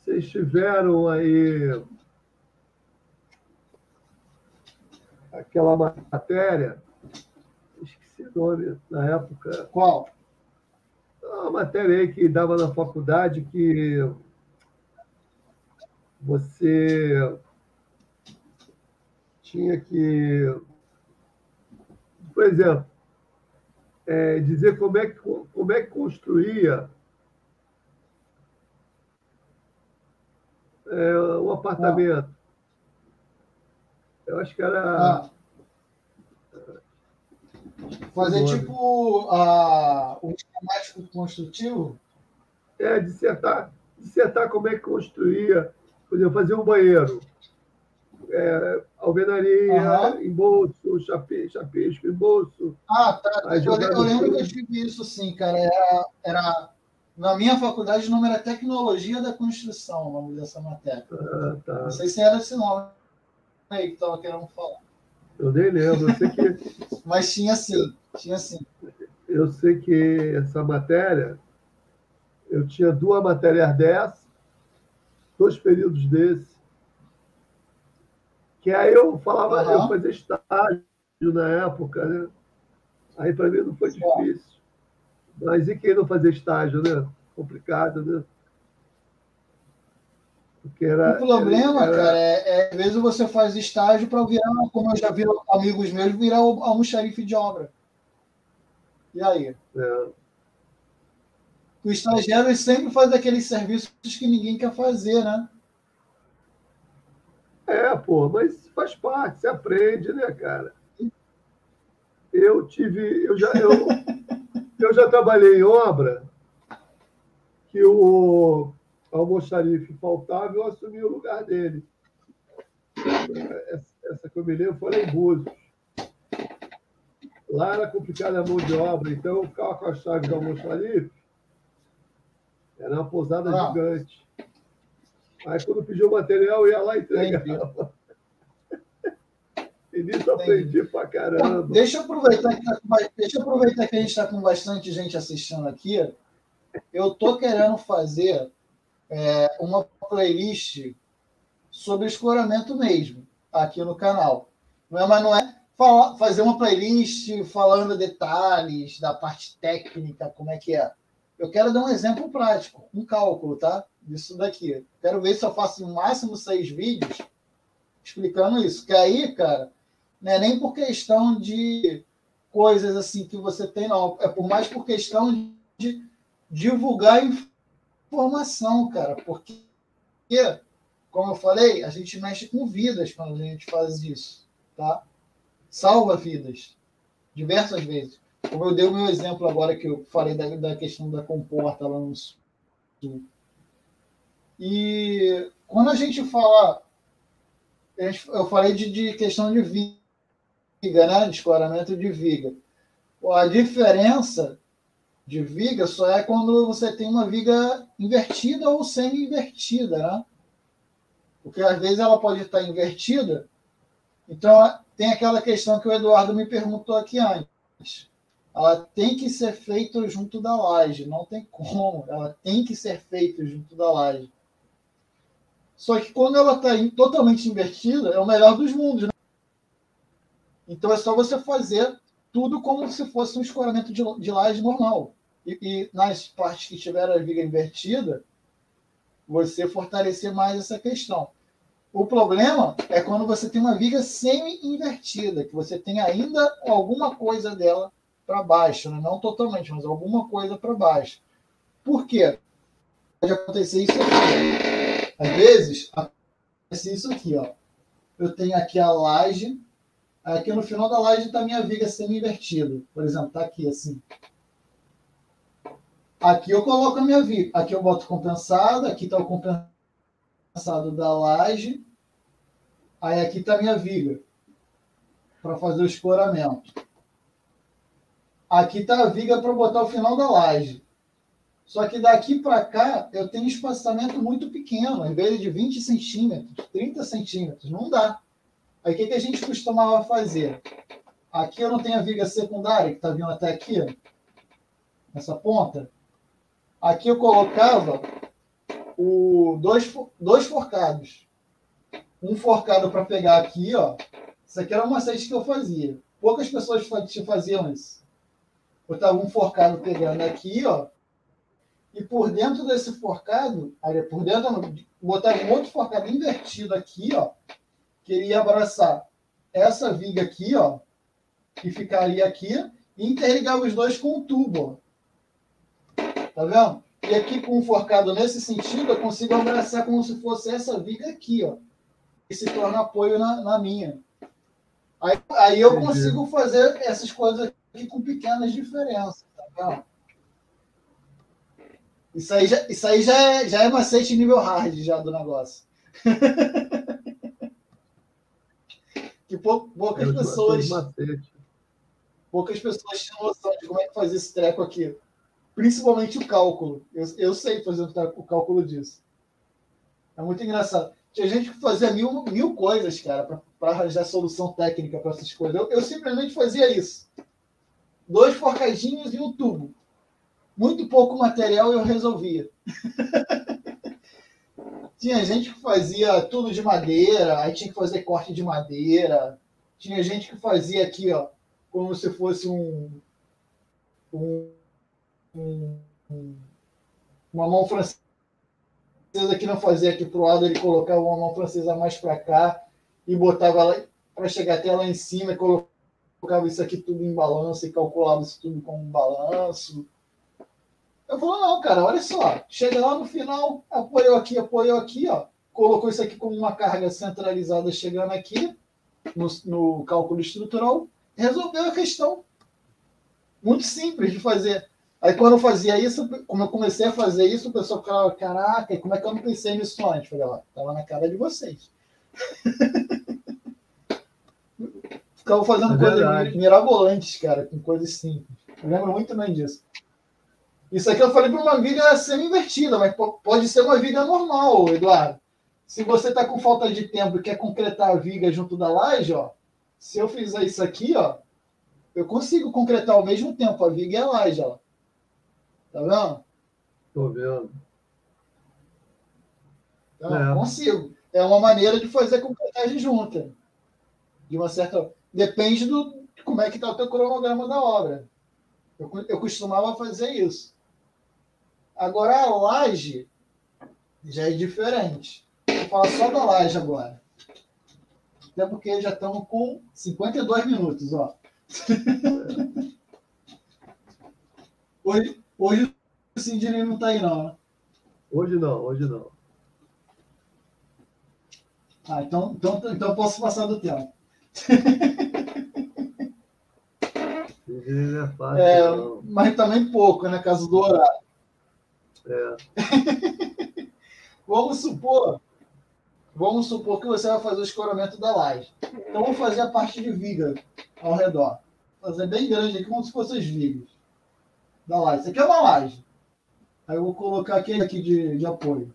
vocês tiveram aí aquela matéria, esqueci o nome na época, Qual? uma matéria aí que dava na faculdade que você tinha que, por exemplo, dizer como é que construía um apartamento. Eu acho que era. Ah, Fazer tipo o esquemático construtivo? Dissertar como é que construía, por exemplo, fazer um banheiro, alvenaria, embolso, chapisco, embolso. Tá. Aí Eu lembro que eu tive isso, sim, cara. Na minha faculdade, o nome era Tecnologia da Construção, o nome dessa matéria. Tá. Não sei se era esse nome aí que estava querendo falar. Eu nem lembro, eu sei que... Mas tinha sim. Eu sei que essa matéria, eu tinha 2 matérias dessas, 2 períodos desse, que aí eu falava, eu fazia estágio na época, né? Aí para mim não foi difícil. Mas e quem não fazia estágio, né? Complicado, né? Porque O problema, cara, às vezes você faz estágio para virar, como eu já vi amigos meus, virar almoxarife de obra. E aí? O estagiário sempre faz aqueles serviços que ninguém quer fazer, né? Mas faz parte, você aprende, né, cara? Eu já trabalhei em obra que o almoxarife faltava e eu assumi o lugar dele. Essa que eu me lembro foi lá em Búzios. Lá era complicada a mão de obra, então eu ficava com a chave do almoxarife. Era uma pousada gigante. Aí quando pediu o material, eu ia lá e entregava. E nisso aprendi pra caramba. Deixa eu aproveitar que a gente está com bastante gente assistindo aqui. Eu estou querendo fazer uma playlist sobre escoramento mesmo, aqui no canal. Mas não é fazer uma playlist falando detalhes da parte técnica, como é que é. Eu quero dar um exemplo prático, um cálculo, tá? Disso daqui. Quero ver se eu faço no máximo 6 vídeos explicando isso. Que aí, cara, não é nem por questão de coisas assim que você tem, não. É mais por questão de divulgar informação, cara. Porque, como eu falei, a gente mexe com vidas quando a gente faz isso, tá? Salva vidas. Diversas vezes. Como eu dei o meu exemplo agora, que eu falei da questão da comporta lá no sul. E quando a gente fala... Eu falei de questão de viga, né? De escoramento de viga. A diferença de viga só é quando você tem uma viga invertida ou semi-invertida, né? Porque às vezes ela pode estar invertida. Então, tem aquela questão que o Eduardo me perguntou aqui antes. Ela tem que ser feita junto da laje, não tem como. Ela tem que ser feita junto da laje. Só que quando ela está totalmente invertida, é o melhor dos mundos, né? Então é só você fazer tudo como se fosse um escoramento de laje normal. E nas partes que tiver a viga invertida, você fortalecer mais essa questão. O problema é quando você tem uma viga semi-invertida, que você tem ainda alguma coisa dela para baixo, né? Não totalmente, mas alguma coisa para baixo. Por quê? Pode acontecer isso aqui. Às vezes, acontece isso aqui, ó. Eu tenho aqui a laje, aqui no final da laje está a minha viga semi-invertida. Por exemplo, está aqui assim. Aqui eu coloco a minha viga. Aqui eu boto compensado, aqui está o compensado da laje. Aí aqui está a minha viga para fazer o escoramento. Aqui está a viga para botar o final da laje. Só que daqui para cá eu tenho um espaçamento muito pequeno, às vezes de 20 centímetros, 30 centímetros. Não dá. Aí o que a gente costumava fazer? Aqui eu não tenho a viga secundária, que está vindo até aqui, nessa ponta. Aqui eu colocava dois forcados. Um forcado para pegar aqui, ó. Isso aqui era uma macete que eu fazia. Poucas pessoas faziam isso. Botava um forcado pegando aqui, ó. E por dentro desse forcado, botava um outro forcado invertido aqui, ó. Que iria abraçar essa viga aqui, ó. Que ficaria aqui. E interligava os dois com um tubo, ó. Tá vendo? E aqui com um forcado nesse sentido, eu consigo abraçar como se fosse essa viga aqui, ó. E se torna apoio na minha. Aí eu consigo fazer essas coisas aqui com pequenas diferenças, tá vendo? Isso aí já é macete nível hard já do negócio. Que poucas pessoas tinham noção de como é que fazia esse treco aqui. Principalmente o cálculo. Eu sei fazer o cálculo disso. É muito engraçado. Tinha gente que fazia mil coisas, cara, para arranjar solução técnica para essas coisas. Eu simplesmente fazia isso. 2 forcadinhos e um tubo. Muito pouco material eu resolvia. Tinha gente que fazia tudo de madeira, aí tinha que fazer corte de madeira. Tinha gente que fazia aqui, ó, como se fosse uma mão francesa que não fazia aqui para o lado, ele colocava uma mão francesa mais para cá e botava lá para chegar até lá em cima e colocava isso aqui tudo em balanço e calculava isso tudo com um balanço. Eu falo, não, cara, olha só, chega lá no final, apoiou aqui, ó, colocou isso aqui como uma carga centralizada chegando aqui no cálculo estrutural, resolveu a questão. Muito simples de fazer. Aí quando eu fazia isso, como eu comecei a fazer isso, o pessoal falava, caraca, como é que eu não pensei nisso antes? Eu falei, ó, estava na cara de vocês. Ficava fazendo coisas mirabolantes, cara, com coisas simples. Eu lembro muito bem disso. Isso aqui eu falei para uma viga semi-invertida, mas pode ser uma viga normal, Eduardo. Se você está com falta de tempo e quer concretar a viga junto da laje, ó, se eu fizer isso aqui, ó, eu consigo concretar ao mesmo tempo a viga e a laje, ó. Tá vendo? Estou vendo. Então, consigo. É uma maneira de fazer concretagem junta. De uma certa... Depende de como é que está o teu cronograma da obra. Eu costumava fazer isso. Agora, a laje já é diferente. Vou falar só da laje agora. Até porque já estamos com 52 minutos, ó. Hoje o Sidney não está aí, não, né? Hoje não. Ah, então posso passar do tempo. Não é fácil, mas também pouco, né? Caso do horário. Vamos supor que você vai fazer o escoramento da laje. Então, vou fazer a parte de viga ao redor. Fazer bem grande aqui, como se fossem as vigas da laje. Isso aqui é uma laje. Aí eu vou colocar aqui de apoio.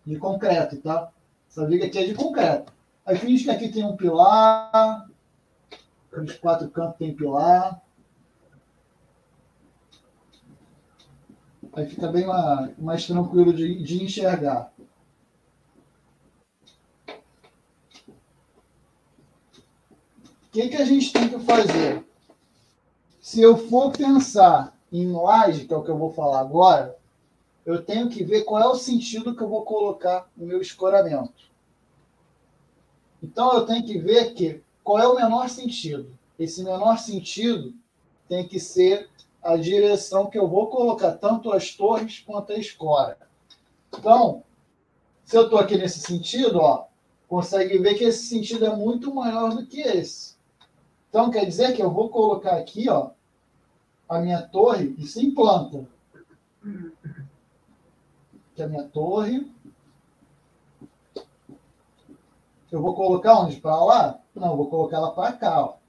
De concreto, tá? Essa viga aqui é de concreto. Aí finge que aqui tem um pilar. Os 4 cantos tem pilar. Aí fica bem mais tranquilo de enxergar. O que a gente tem que fazer? Se eu for pensar em laje, que é o que eu vou falar agora, eu tenho que ver qual é o sentido que eu vou colocar no meu escoramento. Então, eu tenho que ver qual é o menor sentido. Esse menor sentido tem que ser a direção que eu vou colocar tanto as torres quanto a escora. Então, se eu estou aqui nesse sentido, ó, consegue ver que esse sentido é muito maior do que esse. Então, quer dizer que eu vou colocar aqui, ó, a minha torre, isso em planta. Aqui a minha torre. Eu vou colocar onde? Para lá? Não, eu vou colocar ela para cá, ó.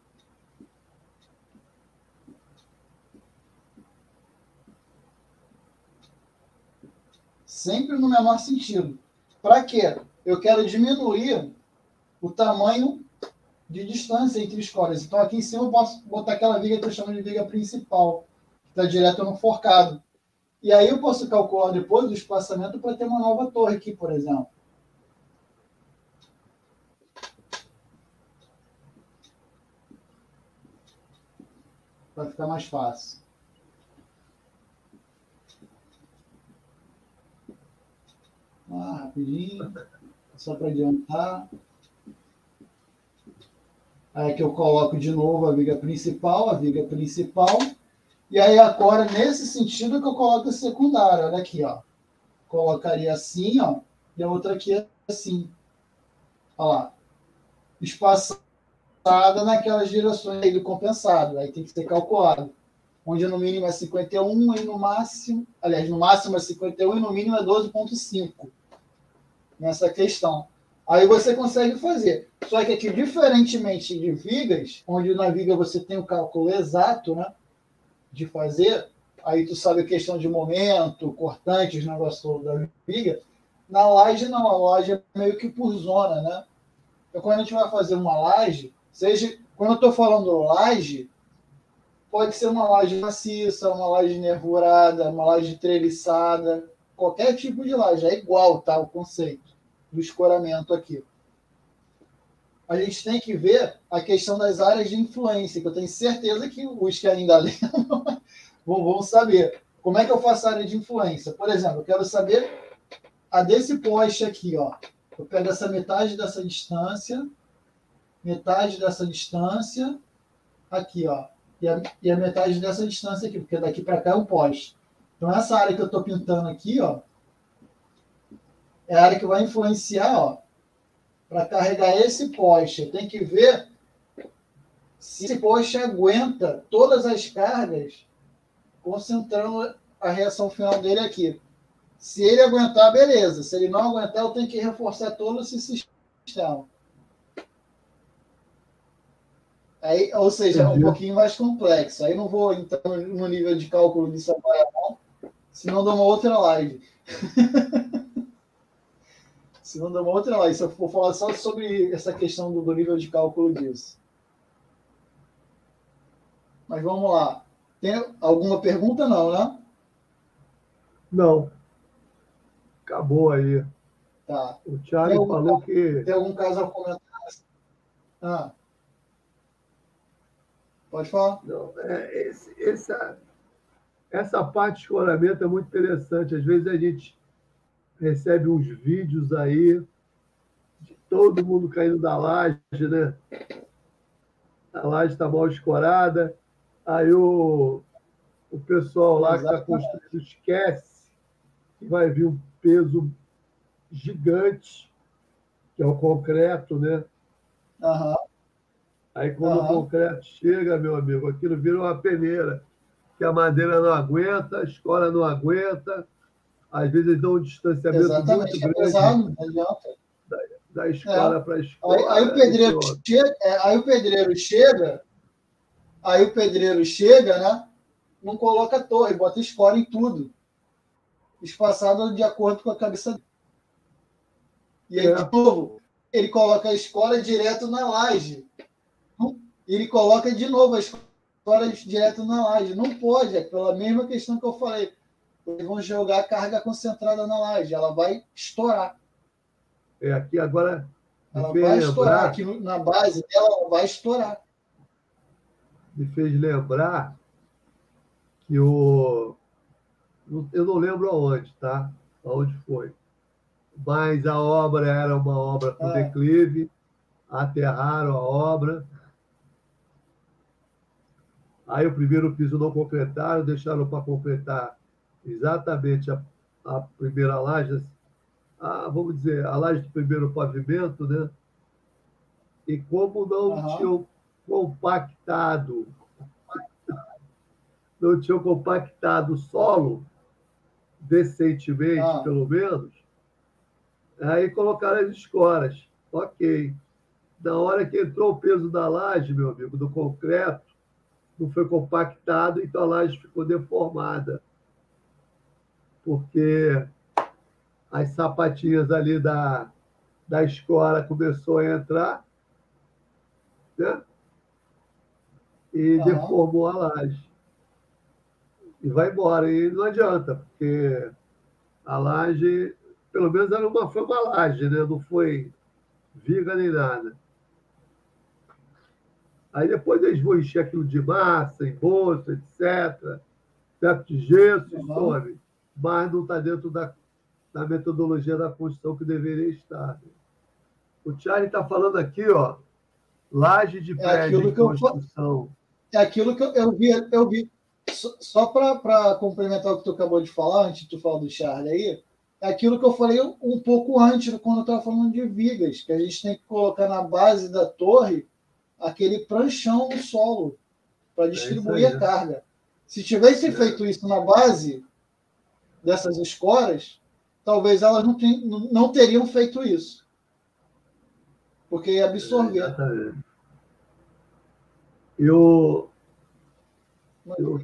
Sempre no menor sentido. Para quê? Eu quero diminuir o tamanho de distância entre escoras. Então, aqui em cima eu posso botar aquela viga que eu chamo de viga principal, que está direto no forcado. E aí eu posso calcular depois o espaçamento para ter uma nova torre aqui, por exemplo. Vai ficar mais fácil. Rapidinho, só para adiantar. Aí que eu coloco de novo a viga principal, e aí agora, nesse sentido que eu coloco a secundária, olha aqui, ó. Colocaria assim, ó, e a outra aqui assim. Olha lá. Espaçado orientada naquelas direções aí do compensado. Aí tem que ser calculado. Onde no mínimo é 51 e no máximo... Aliás, no máximo é 51 e no mínimo é 12,5. Nessa questão. Aí você consegue fazer. Só que aqui, diferentemente de vigas, onde na viga você tem o cálculo exato, né, de fazer, aí tu sabe a questão de momento, cortantes, negócio da viga, na laje não, a laje é meio que por zona, né? Então, quando a gente vai fazer uma laje, seja, quando eu estou falando laje, pode ser uma laje maciça, uma laje nervurada, uma laje treliçada, qualquer tipo de laje, é igual, tá, o conceito do escoramento aqui. A gente tem que ver a questão das áreas de influência, que eu tenho certeza que os que ainda lembram vão saber. Como é que eu faço a área de influência? Por exemplo, eu quero saber a desse poste aqui, ó. Eu pego essa metade dessa distância, aqui, ó, e a metade dessa distância aqui, porque daqui para cá é um poste. Então, essa área que eu estou pintando aqui, ó, é a área que vai influenciar, ó, para carregar esse poste. Eu tenho que ver se esse poste aguenta todas as cargas, concentrando a reação final dele aqui. Se ele aguentar, beleza. Se ele não aguentar, eu tenho que reforçar todo esse sistema. Aí, ou seja, é um pouquinho mais complexo. Aí não vou entrar no nível de cálculo disso agora, não, senão dou uma outra live. Senão dou uma outra live. Se eu for falar só sobre essa questão do nível de cálculo disso. Mas vamos lá. Tem alguma pergunta? Não, né? Não. Acabou aí. Tá. O Thiago falou que... Tem algum caso a comentar? Ah. Pode falar. Não, essa parte de escoramento é muito interessante. Às vezes a gente recebe uns vídeos aí de todo mundo caindo da laje, né? A laje está mal escorada. Aí o pessoal lá que está construindo esquece que vai vir um peso gigante, que é o concreto, né? Uhum. Aí quando o concreto chega, meu amigo, aquilo vira uma peneira, que a madeira não aguenta, a escola não aguenta, às vezes dão um distanciamento muito grande pesado, da escola para a escola. Aí o pedreiro chega, né? Não coloca torre, bota escola em tudo, espaçado de acordo com a cabeça dele. E aí, de novo, ele coloca a escola direto na laje. Ele coloca de novo a escola direto na laje. Não pode, é pela mesma questão que eu falei. Eles vão jogar a carga concentrada na laje, ela vai estourar. Aqui agora. Ela vai estourar, aqui na base dela, ela vai estourar. Me fez lembrar que eu não lembro aonde, tá? Aonde foi. Mas a obra era uma obra com declive, aterraram a obra. Aí o primeiro piso não concretaram, deixaram para completar exatamente a primeira laje, vamos dizer, a laje do primeiro pavimento, né? E como não tinham compactado o solo decentemente, pelo menos, aí colocaram as escoras. Ok. Na hora que entrou o peso da laje, meu amigo, do concreto, não foi compactado, então a laje ficou deformada. Porque as sapatinhas ali da escola começou a entrar, né? E deformou a laje. E vai embora. E não adianta, porque a laje, pelo menos foi uma laje, né? Não foi viga nem nada. Aí depois eles vão encher aquilo de massa, embolso, etc. Teto de gesso, some. Mas não está dentro da metodologia da construção que deveria estar. O Charlie está falando aqui, ó, laje de prédio em construção. É aquilo que eu vi. Só para complementar o que tu acabou de falar, antes de tu falar do Charlie aí, é aquilo que eu falei um pouco antes, quando eu estava falando de vigas, que a gente tem que colocar na base da torre aquele pranchão no solo para distribuir a carga. Se tivesse feito isso na base dessas escoras, talvez elas não teriam feito isso. Porque ia absorver. E o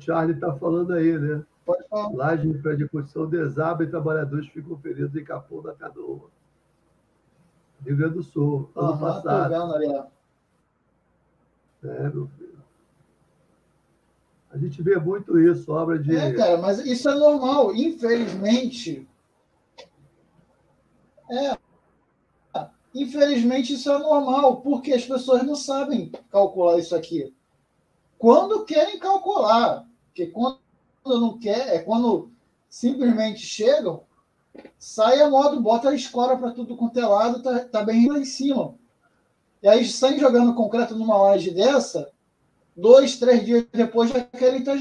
Charlie está falando aí, né? Pode falar. Laje de prédio de construção desaba e trabalhadores ficam feridos em Capão da Canoa. Rio Grande do Sul, ano passado. Tô vendo ali, ó. Meu filho. A gente vê muito isso, obra de... cara, mas isso é normal. Infelizmente... Infelizmente, isso é normal, porque as pessoas não sabem calcular isso aqui. Quando querem calcular, porque quando não quer, é quando simplesmente chegam, sai a modo, bota a escora para tudo quanto é lado, tá bem lá em cima. E aí saem jogando concreto numa laje dessa, 2, 3 dias depois já querem estar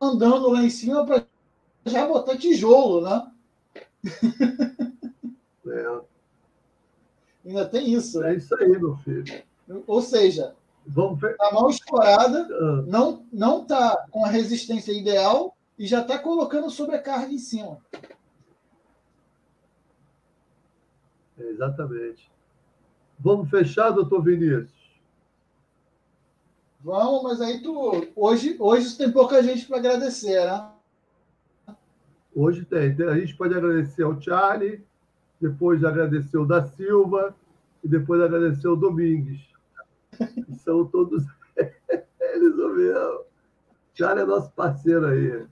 andando lá em cima para já botar tijolo, né? Ainda tem isso. É isso aí, meu filho. Ou seja, a mão escorada não está com a resistência ideal e já está colocando sobrecarga em cima. Exatamente. Vamos fechar, doutor Vinícius? Vamos, mas aí hoje tem pouca gente para agradecer, né? Hoje tem. A gente pode agradecer ao Charlie, depois agradecer o da Silva e depois agradecer o Domingues. Que são todos eles, o meu. Charlie é nosso parceiro aí.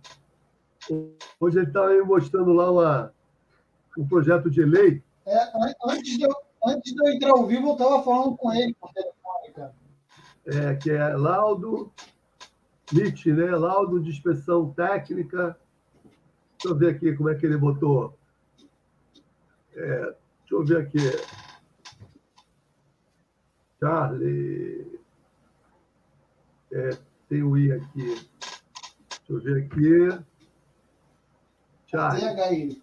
Hoje ele estava me mostrando lá um projeto de lei. Antes de eu entrar ao vivo, eu estava falando com ele por telefone, cara. Que é laudo LIT, né? Laudo de inspeção técnica. Deixa eu ver aqui como é que ele botou. Deixa eu ver aqui. Charlie. Tem o I aqui. Deixa eu ver aqui. Charlie.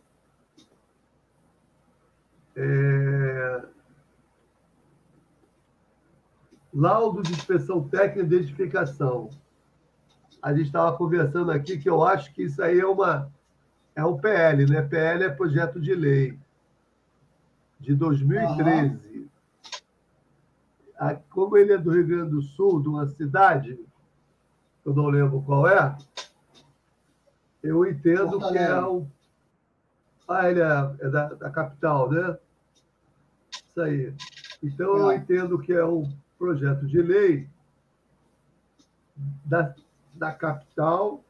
Laudo de inspeção técnica e identificação. A gente estava conversando aqui que eu acho que isso aí é um PL, né? PL é projeto de lei de 2013. Como ele é do Rio Grande do Sul, de uma cidade, eu não lembro qual é, eu entendo que é um... ele é da capital, né? Isso aí. Então, eu entendo que é um projeto de lei da capital.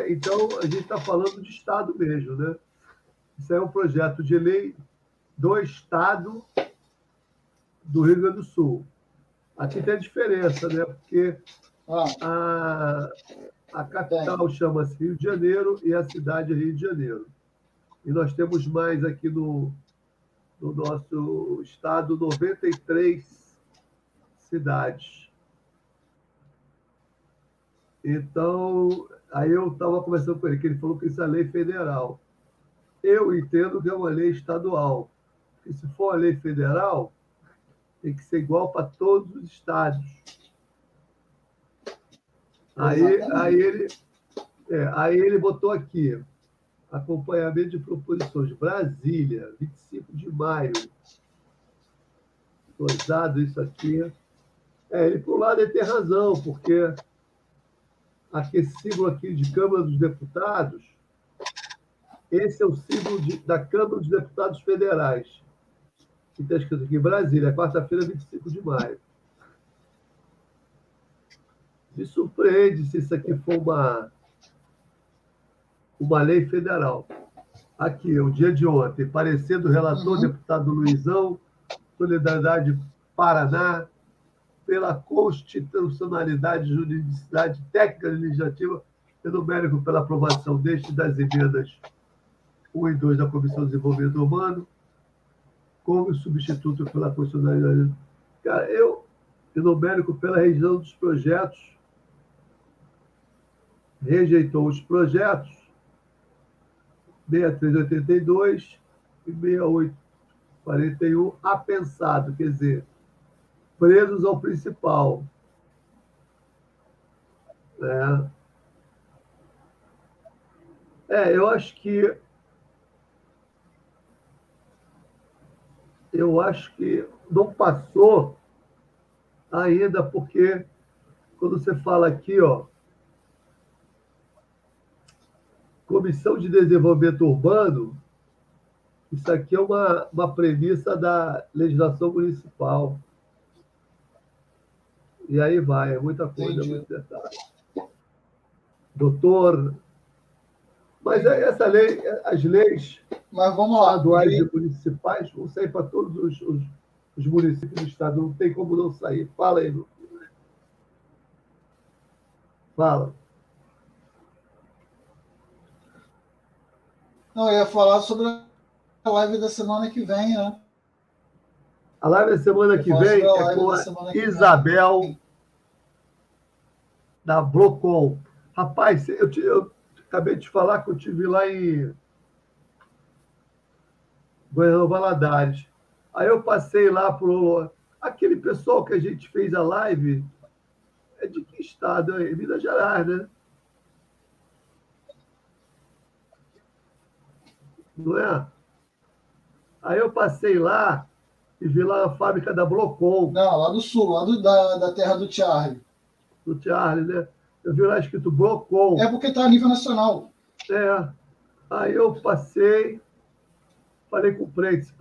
Então, a gente está falando de Estado mesmo, né? Isso é um projeto de lei do Estado do Rio Grande do Sul. Aqui tem a diferença, né? Porque a capital chama-se Rio de Janeiro e a cidade é Rio de Janeiro. E nós temos mais aqui no nosso estado 93 cidades. Então, aí eu estava conversando com ele, que ele falou que isso é lei federal. Eu entendo que é uma lei estadual. Porque se for uma lei federal, tem que ser igual para todos os estados. Aí ele botou aqui, acompanhamento de proposições, Brasília, 25 de maio. Usado isso aqui. Ele, por um lado, ele tem razão, porque esse símbolo aqui de Câmara dos Deputados, esse é o símbolo da Câmara dos Deputados Federais, que está escrito aqui, Brasília, quarta-feira, 25 de maio. Me surpreende se isso aqui for uma lei federal. Aqui, o dia de ontem, parecer do relator, deputado Luizão, Solidariedade Paraná, pela constitucionalidade, juridicidade técnica legislativa e numérico pela aprovação deste das emendas 1 e 2 da Comissão de Desenvolvimento Humano, como substituto pela constitucionalidade. Cara, e numérico pela revisão dos projetos, rejeitou os projetos 6382 68, 41, apensado, quer dizer, presos ao principal. Né? Eu acho que não passou ainda, porque quando você fala aqui, ó, Comissão de Desenvolvimento Urbano, isso aqui é uma premissa da legislação municipal. E aí vai, é muita coisa, Entendi. muito detalhe. Doutor, mas essa lei, as leis Mas vamos lá. estaduais e municipais vão sair para todos os municípios do estado, não tem como não sair. Fala aí, fala. Não, eu ia falar sobre a live da semana que vem, né? A live da semana que vem é com a Isabel da Blocom. Rapaz, eu acabei de falar que eu estive lá em Goiânia Valadares. Aí eu passei lá pro aquele pessoal que a gente fez a live. É de que estado? É Minas Gerais, né? Não é? Aí eu passei lá e vi lá a fábrica da Blocom. Não, lá do sul, lá da terra do Charlie. Do Charlie, né? Eu vi lá escrito Blocom. É porque está a nível nacional. Aí eu passei, falei com o Prentes.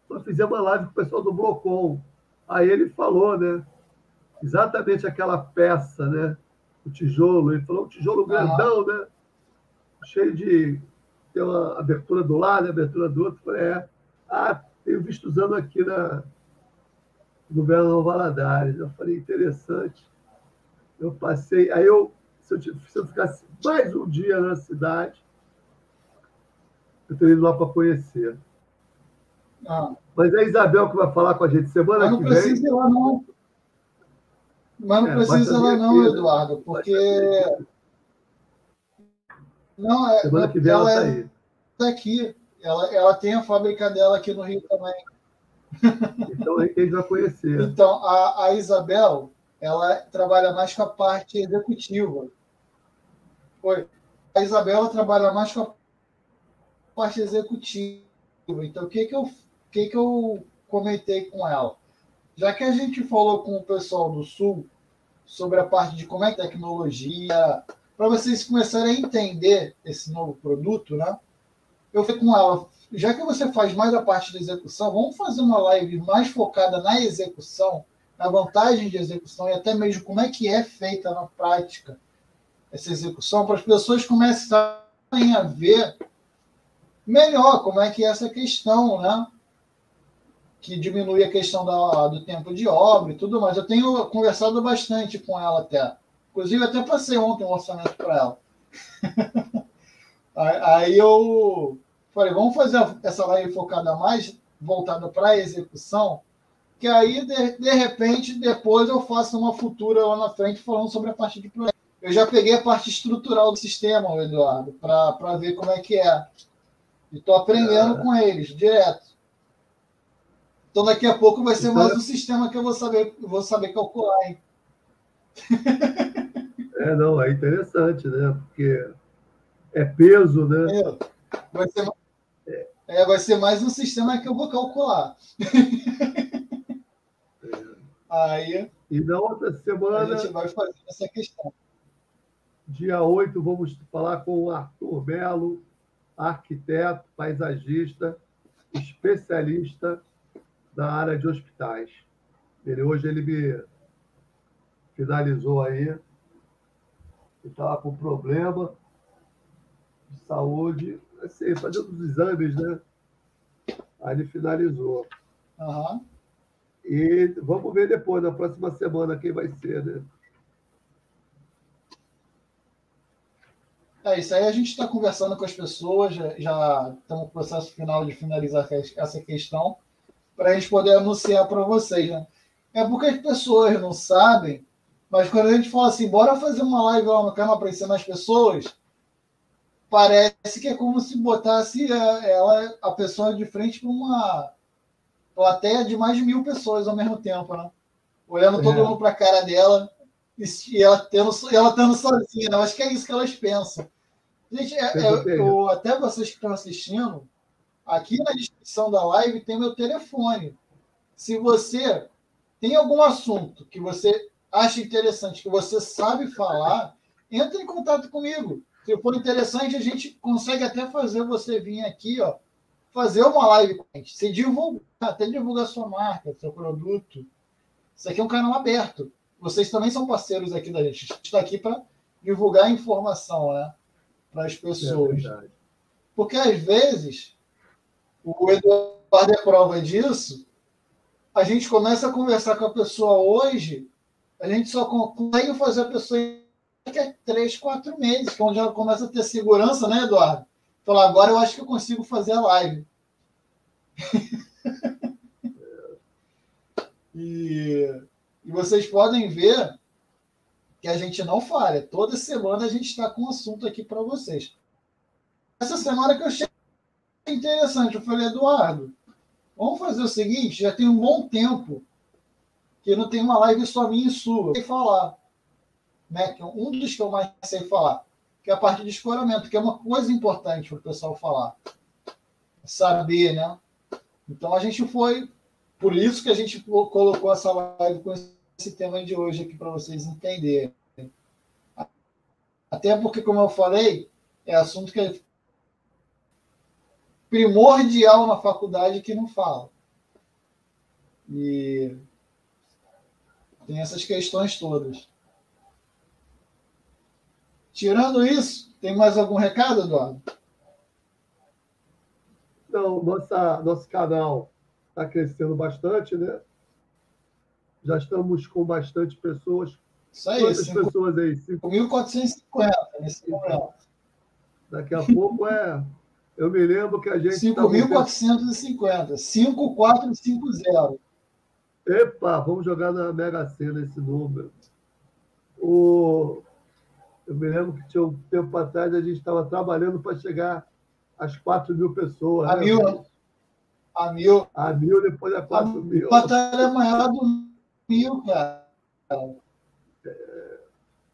Nós fizemos uma live com o pessoal do Blocom. Aí ele falou, né? Exatamente aquela peça, né? O tijolo. Ele falou um tijolo grandão, né? Cheio de... Tem uma abertura do lado, abertura do outro. Eu falei, tenho visto usando aqui no Governador Valadares. Eu falei, interessante. Eu passei... Aí se eu ficasse mais um dia na cidade, eu teria ido lá para conhecer. Mas é a Isabel que vai falar com a gente semana que vem. Mas não precisa ir lá, não. Mas não precisa ir lá, não, Eduardo, porque... Não, semana que vem ela está aí. Aqui. Ela tem a fábrica dela aqui no Rio também. Então aí que a gente vai conhecer. Então, a Isabel, ela trabalha mais com a parte executiva. A Isabel trabalha mais com a parte executiva. Então, o que eu comentei com ela? Já que a gente falou com o pessoal do Sul sobre a parte de como é tecnologia, para vocês começarem a entender esse novo produto, né? Eu falei com ela, já que você faz mais a parte da execução, vamos fazer uma live mais focada na execução, na vantagem de execução e até mesmo como é que é feita na prática essa execução, para as pessoas começarem a ver melhor como é que é essa questão, né? Que diminui a questão do tempo de obra e tudo mais. Eu tenho conversado bastante com ela até. Inclusive, até passei ontem um orçamento para ela. Aí eu falei, vamos fazer essa live focada mais, voltada para a execução, que aí, de repente, depois eu faço uma futura lá na frente falando sobre a parte de projeto. Eu já peguei a parte estrutural do sistema, Eduardo, para ver como é que é. E estou aprendendo com eles, direto. Então, daqui a pouco vai ser mais um sistema que eu vou saber calcular, hein? Não, é interessante, né? Porque é peso, né? Vai ser mais um sistema que eu vou calcular. Aí, e na outra semana, a gente vai fazer essa questão. Dia 8, vamos falar com o Arthur Melo, arquiteto, paisagista, especialista na área de hospitais. Hoje ele me finalizou aí. Ele estava com problema de saúde, assim, fazendo os exames, né? Aí ele finalizou. E vamos ver depois, na próxima semana, quem vai ser, né? Isso aí a gente está conversando com as pessoas, já estamos no processo final de finalizar essa questão, para a gente poder anunciar para vocês, né? É porque as pessoas não sabem, mas quando a gente fala assim, bora fazer uma live lá no canal para ensinar as pessoas, parece que é como se botasse a pessoa de frente para uma plateia de mais de 1.000 pessoas ao mesmo tempo, né? Olhando todo mundo para a cara dela e ela tendo sozinha. Né? Eu acho que é isso que elas pensam. Gente, até vocês que estão assistindo, aqui na descrição da live tem meu telefone. Se você tem algum assunto que você acha interessante, que você sabe falar, entre em contato comigo. Se for interessante, a gente consegue até fazer você vir aqui, ó, fazer uma live com a gente. Se divulgar, até divulgar sua marca, seu produto. Isso aqui é um canal aberto. Vocês também são parceiros aqui da gente. A gente está aqui para divulgar informação, né, para as pessoas. Porque, às vezes, o Eduardo é prova disso, a gente começa a conversar com a pessoa hoje, a gente só consegue fazer a pessoa daqui a 3, 4 meses, que é onde ela começa a ter segurança, né, Eduardo? Falar, agora eu acho que eu consigo fazer a live. E vocês podem ver que a gente não falha. Toda semana a gente está com um assunto aqui para vocês. Essa semana que eu achei interessante, eu falei, Eduardo, vamos fazer o seguinte, já tem um bom tempo que não tem uma live só minha e sua. Eu sei falar, né? Que é um dos que eu mais sei falar, que é a parte de escoramento, que é uma coisa importante para o pessoal falar. Saber, né? Então a gente foi, por isso que a gente colocou essa live com esse tema de hoje aqui para vocês entenderem. Até porque, como eu falei, é assunto que é primordial na faculdade que não fala. E tem essas questões todas. Tirando isso, tem mais algum recado, Eduardo? Não, nosso canal está crescendo bastante, né? Já estamos com bastante pessoas. Isso aí, quantas pessoas aí? 5.450 nesse momento. Daqui a pouco eu me lembro que a gente... 5.450. 5450. Epa, vamos jogar na Mega Sena esse número. Eu me lembro que tinha um tempo atrás a gente estava trabalhando para chegar às 4.000 pessoas. A mil, né? A mil. A 1.000, depois a 4.000. A batalha maior do 1.000, cara.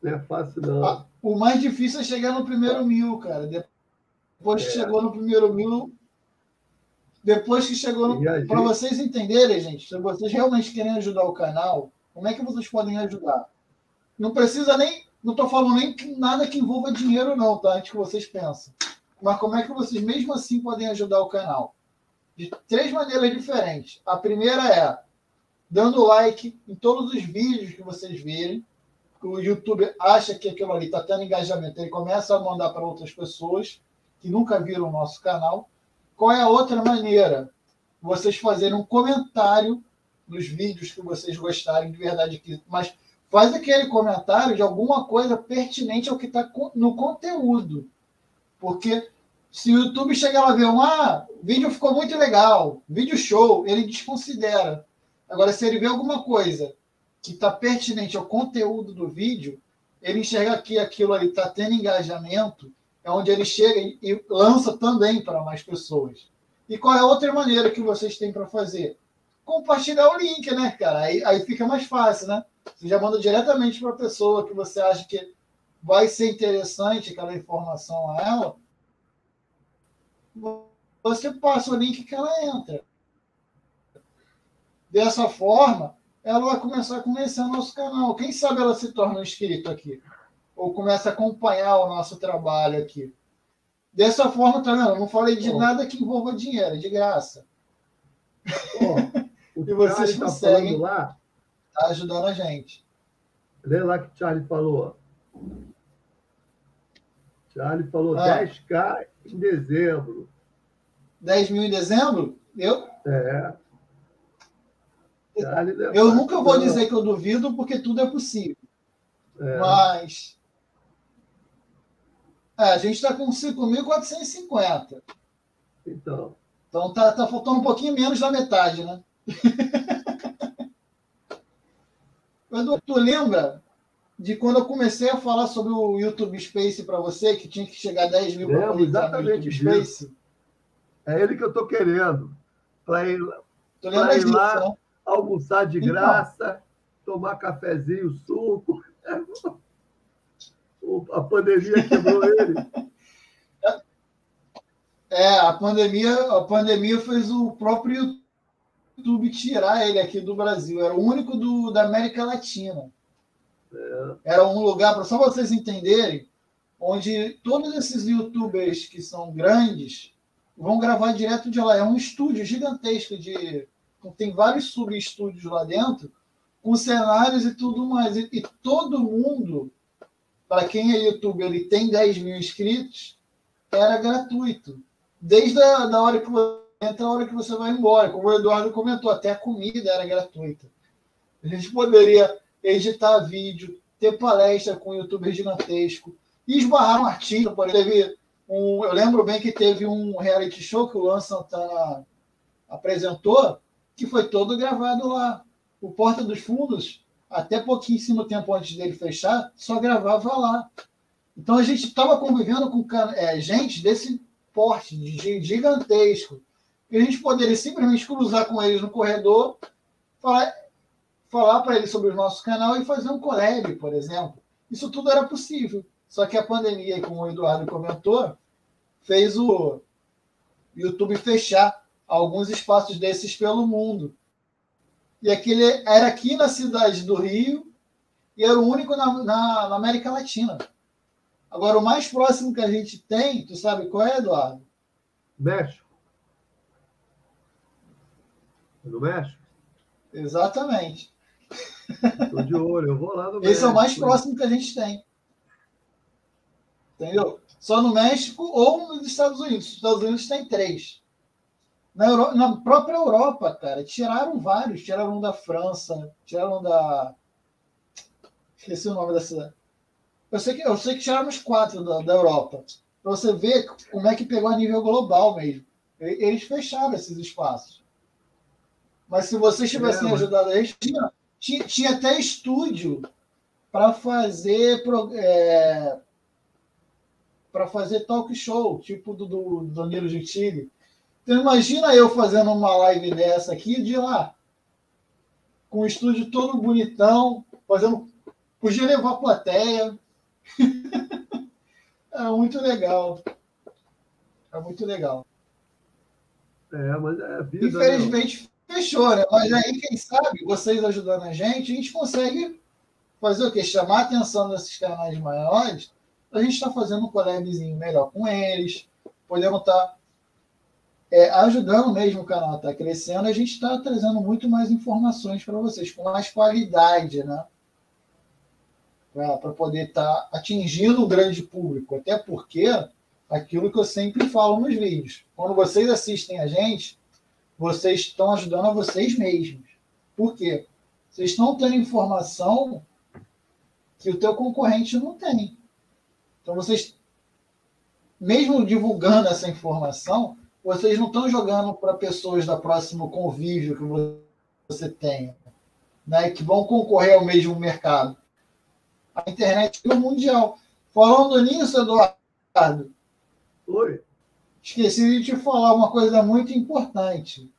Não é fácil, não. O mais difícil é chegar no primeiro 1.000, cara. Depois que chegou no primeiro 1.000... Depois que chegou no... Para vocês entenderem, gente, se vocês realmente querem ajudar o canal, como é que vocês podem ajudar? Não precisa nem... Não estou falando nem nada que envolva dinheiro, não, tá? Antes que vocês pensem. Mas como é que vocês, mesmo assim, podem ajudar o canal? De 3 maneiras diferentes. A primeira é dando like em todos os vídeos que vocês virem. O YouTube acha que aquilo ali está tendo engajamento. Ele começa a mandar para outras pessoas que nunca viram o nosso canal. Qual é a outra maneira? Vocês fazerem um comentário nos vídeos que vocês gostarem de verdade. Mas faz aquele comentário de alguma coisa pertinente ao que está no conteúdo. Porque se o YouTube chegar lá e ver o vídeo ficou muito legal, vídeo show, ele desconsidera. Agora, se ele vê alguma coisa que está pertinente ao conteúdo do vídeo, ele enxerga que aquilo ali está tendo engajamento, é onde ele chega e lança também para mais pessoas. E qual é a outra maneira que vocês têm para fazer? Compartilhar o link, né, cara? Aí fica mais fácil, né? Você já manda diretamente para a pessoa que você acha que vai ser interessante aquela informação a ela. Você passa o link que ela entra. Dessa forma, ela vai começar a conhecer o nosso canal. Quem sabe ela se torna um inscrito aqui. Ou começa a acompanhar o nosso trabalho aqui. Dessa forma, tá vendo? Eu não falei de nada que envolva dinheiro, é de graça. E vocês conseguem lá, tá ajudando a gente. Lê lá que o Charlie falou. Charlie falou 10K em dezembro. 10 mil em dezembro? Eu nunca vou dizer que eu duvido, porque tudo é possível. Mas a gente está com 5.450. Então tá faltando um pouquinho menos da metade, né? Edu, tu lembra de quando eu comecei a falar sobre o YouTube Space para você, que tinha que chegar a 10 mil para poder entrar no YouTube Space? É ele que eu estou querendo. Para ir, Tu lembra ir disso, lá, né? almoçar de Então, graça, tomar cafezinho, suco. A pandemia quebrou ele. a pandemia fez o próprio YouTube tirar ele aqui do Brasil. Era o único da América Latina. Era um lugar, para só vocês entenderem, onde todos esses YouTubers que são grandes vão gravar direto de lá. É um estúdio gigantesco tem vários subestúdios lá dentro, com cenários e tudo mais. E todo mundo, para quem é youtuber, ele tem 10 mil inscritos, era gratuito. Desde a hora que você entra, a hora que você vai embora. Como o Eduardo comentou, até a comida era gratuita. A gente poderia editar vídeo, ter palestra com um youtuber gigantesco, e esbarrar um artista. Eu lembro bem que teve um reality show que o Luan Santana apresentou, que foi todo gravado lá. O Porta dos Fundos, até pouquíssimo tempo antes dele fechar, só gravava lá. Então a gente estava convivendo com gente desse porte, gigantesco, que a gente poderia simplesmente cruzar com eles no corredor, falar para eles sobre o nosso canal e fazer um collab, por exemplo. Isso tudo era possível. Só que a pandemia, como o Eduardo comentou, fez o YouTube fechar alguns espaços desses pelo mundo. E aquele era aqui na cidade do Rio e era o único na América Latina. Agora, o mais próximo que a gente tem, tu sabe qual é, Eduardo? México. No México? Exatamente. Estou de olho, eu vou lá no México. Esse é o mais próximo que a gente tem. Entendeu? Só no México ou nos Estados Unidos. Os Estados Unidos tem 3. Na própria Europa, cara, tiraram vários. Tiraram da França, tiraram da... Esqueci o nome da cidade. Eu sei que tiraram os 4 da Europa. Para você ver como é que pegou a nível global mesmo. Eles fecharam esses espaços. Mas se vocês tivessem ajudado a gente, tinha até estúdio para fazer talk show, tipo do Danilo Gentili. Então imagina eu fazendo uma live dessa aqui de lá, com o estúdio todo bonitão, podia levar a plateia. É muito legal. É muito legal. Mas é a vida. Infelizmente fechou, né? Mas aí, quem sabe, vocês ajudando a gente consegue fazer o quê? Chamar a atenção desses canais maiores. A gente está fazendo um collabzinho melhor com eles, podemos estar ajudando mesmo o canal a estar crescendo. A gente está trazendo muito mais informações para vocês, com mais qualidade, né? Para poder estar atingindo um grande público. Até porque, aquilo que eu sempre falo nos vídeos, quando vocês assistem a gente, vocês estão ajudando a vocês mesmos. Por quê? Vocês estão tendo informação que o teu concorrente não tem. Então, vocês, mesmo divulgando essa informação, vocês não estão jogando para pessoas da próximo convívio que você tenha, né, que vão concorrer ao mesmo mercado. A internet é mundial. Falando nisso, Eduardo, Oi. Esqueci de te falar uma coisa muito importante.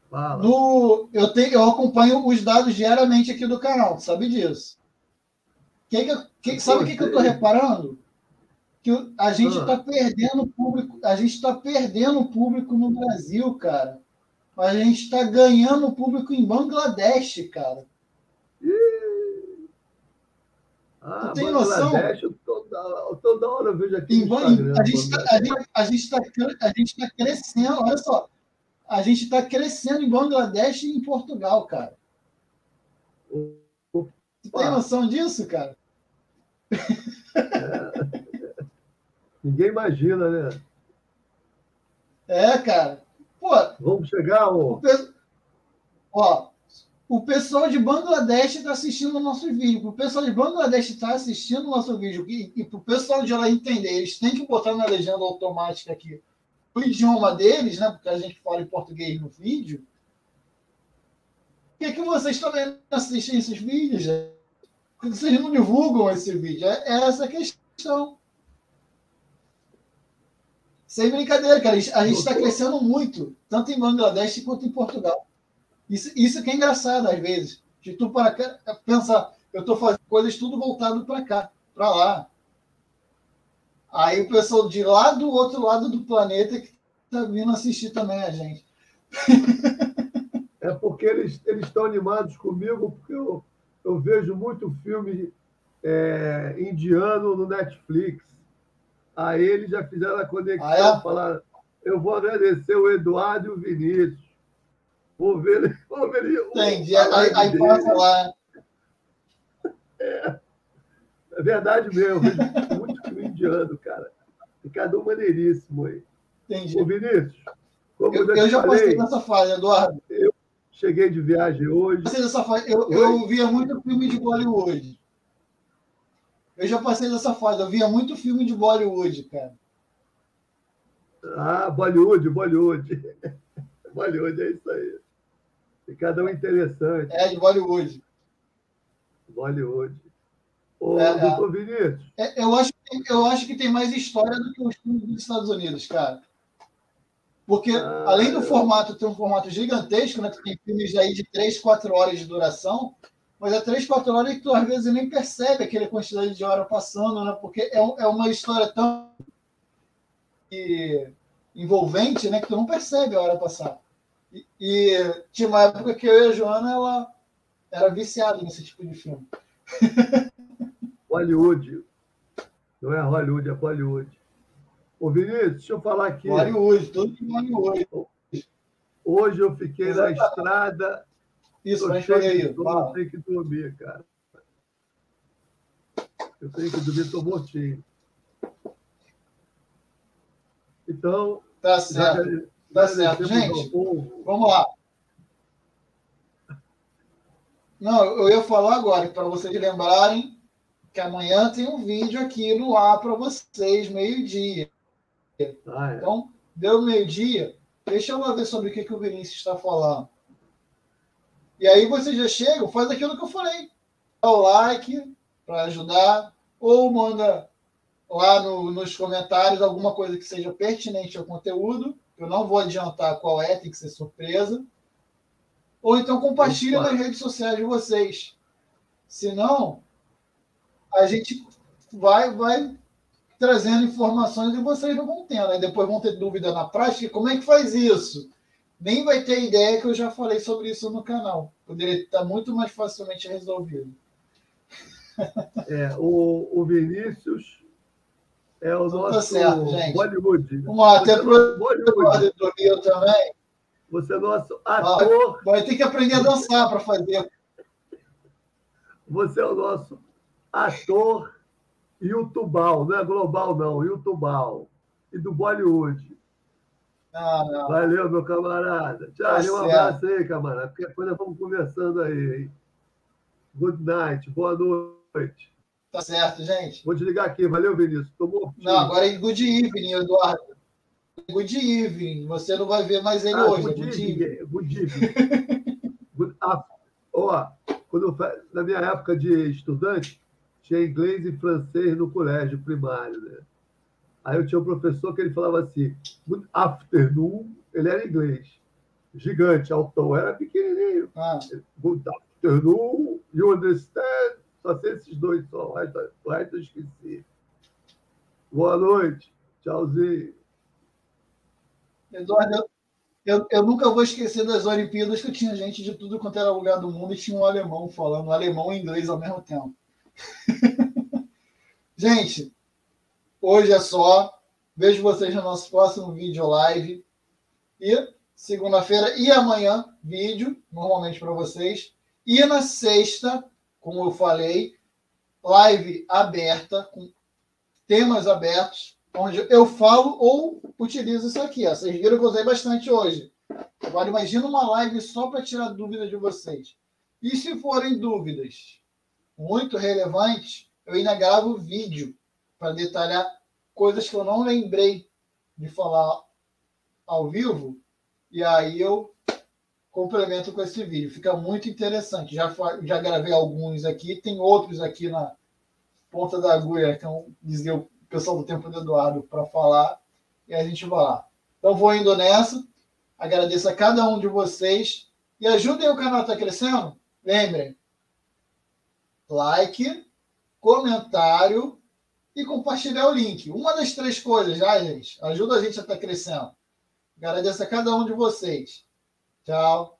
Fala. Eu acompanho os dados diariamente aqui do canal, tu sabe disso. Sabe o que eu estou reparando? Que a gente está perdendo público, a gente está perdendo público no Brasil, cara. Mas a gente está ganhando público em Bangladesh, cara. Tu tem noção? Toda hora eu vejo aqui no Instagram. A gente está crescendo, olha só. A gente está crescendo em Bangladesh e em Portugal, cara. Tu tem noção disso, cara? Ninguém imagina, né? Cara. Pô, vamos chegar, o pessoal de Bangladesh está assistindo o nosso vídeo. O pessoal de Bangladesh está assistindo o nosso vídeo. E para o pessoal de lá entender, eles têm que botar na legenda automática aqui o idioma deles, né? Porque a gente fala em português no vídeo. Por que vocês também assistem esses vídeos, gente? Vocês não divulgam esse vídeo. É essa a questão. Sem brincadeira, cara. A gente está crescendo muito, tanto em Bangladesh quanto em Portugal. Isso que é engraçado, às vezes. De tu para cá, pensar, eu estou fazendo coisas tudo voltado para cá, para lá. Aí o pessoal de lá do outro lado do planeta que está vindo assistir também a gente. É porque eles estão animados comigo, porque eu vejo muito filme indiano no Netflix. Aí eles já fizeram a conexão, falaram, eu vou agradecer o Eduardo e o Vinícius. Vou ver Entendi, aí passa lá. É verdade mesmo, eu vejo muito filme indiano, cara. E cada um maneiríssimo aí. Entendi. Ô, Vinícius, como eu já passei dessa fase, Eduardo. Eu cheguei de viagem hoje. Passei dessa fase. Eu via muito filme de Bollywood. Eu já passei dessa fase, eu via muito filme de Bollywood, cara. Ah, Bollywood. Bollywood, é isso aí. E cada um interessante. É, de Bollywood. Bollywood. Ô, doutor Vinícius. Eu acho que tem mais história do que os filmes dos Estados Unidos, cara. Porque, além do formato ter um formato gigantesco, né? Tem filmes aí de 3, 4 horas de duração, mas é 3, 4 horas que tu, às vezes, nem percebe aquela quantidade de hora passando, né? Porque é uma história tão envolvente, né? Que tu não percebe a hora passar. E tinha uma época que eu e a Joana, ela era viciada nesse tipo de filme. Hollywood. Não é Hollywood, é Bollywood. Ô, Vinícius, deixa eu falar aqui. Bollywood, tudo de Bollywood. Hoje eu fiquei na estrada. Isso, mas falei aí. Eu tenho que dormir, cara. Eu tenho que dormir, estou mortinho. Então. Tá certo. Tá certo, gente. Vamos lá. Não, eu ia falar agora, para vocês lembrarem que amanhã tem um vídeo aqui no ar para vocês, meio-dia. Então, deu meio-dia, deixa eu lá ver sobre o que o Vinícius está falando. E aí vocês já chegam, faz aquilo que eu falei. Dá o like para ajudar, ou manda lá nos comentários alguma coisa que seja pertinente ao conteúdo. Eu não vou adiantar qual tem que ser surpresa. Ou então compartilha nas redes sociais de vocês. Senão, a gente vai trazendo informações e vocês não vão tendo. Aí depois vão ter dúvida na prática. Como é que faz isso? Nem vai ter ideia que eu já falei sobre isso no canal. Poderia estar muito mais facilmente resolvido. O Vinícius é o nosso tá certo, gente. Bollywood. Vamos lá, até para o Eduardo dormir também. Você é nosso ator. Vai ter que aprender a dançar para fazer. Você é o nosso ator youtubal, não é global, não, youtubal. E do Bollywood. Não. Valeu, meu camarada. Tchau, um abraço aí, camarada. Qualquer coisa vamos conversando aí, hein? Good night, boa noite. Tá certo, gente. Vou desligar aqui. Valeu, Vinícius. Tô mortinho. Não, agora é good evening, Eduardo. Good evening. Você não vai ver mais ele hoje. Good evening. Na minha época de estudante, tinha inglês e francês no colégio primário, né? Aí eu tinha um professor que ele falava assim, good afternoon, ele era inglês. Gigante, altão, era pequenininho. Good afternoon, you understand? Só sei esses dois só, o resto eu esqueci. Boa noite, tchauzinho. Eduardo, eu nunca vou esquecer das Olimpíadas que tinha gente de tudo quanto era lugar do mundo e tinha um alemão falando alemão e inglês ao mesmo tempo. Gente, hoje é só. Vejo vocês no nosso próximo vídeo live. E segunda-feira e amanhã, vídeo, normalmente para vocês. E na sexta, como eu falei, live aberta, com temas abertos, onde eu falo ou utilizo isso aqui. Ó. Vocês viram que eu usei bastante hoje. Agora, imagina uma live só para tirar dúvida de vocês. E se forem dúvidas muito relevantes, eu ainda gravo vídeo para detalhar coisas que eu não lembrei de falar ao vivo. E aí eu complemento com esse vídeo. Fica muito interessante. Já gravei alguns aqui, tem outros aqui na ponta da agulha, então dizer o pessoal do Tempo do Eduardo para falar, e a gente vai lá. Então vou indo nessa. Agradeço a cada um de vocês e ajudem o canal a estar crescendo. Lembrem, like, comentário e compartilhar o link. Uma das 3 coisas, já, gente. Ajuda a gente a estar crescendo. Agradeço a cada um de vocês. Tchau.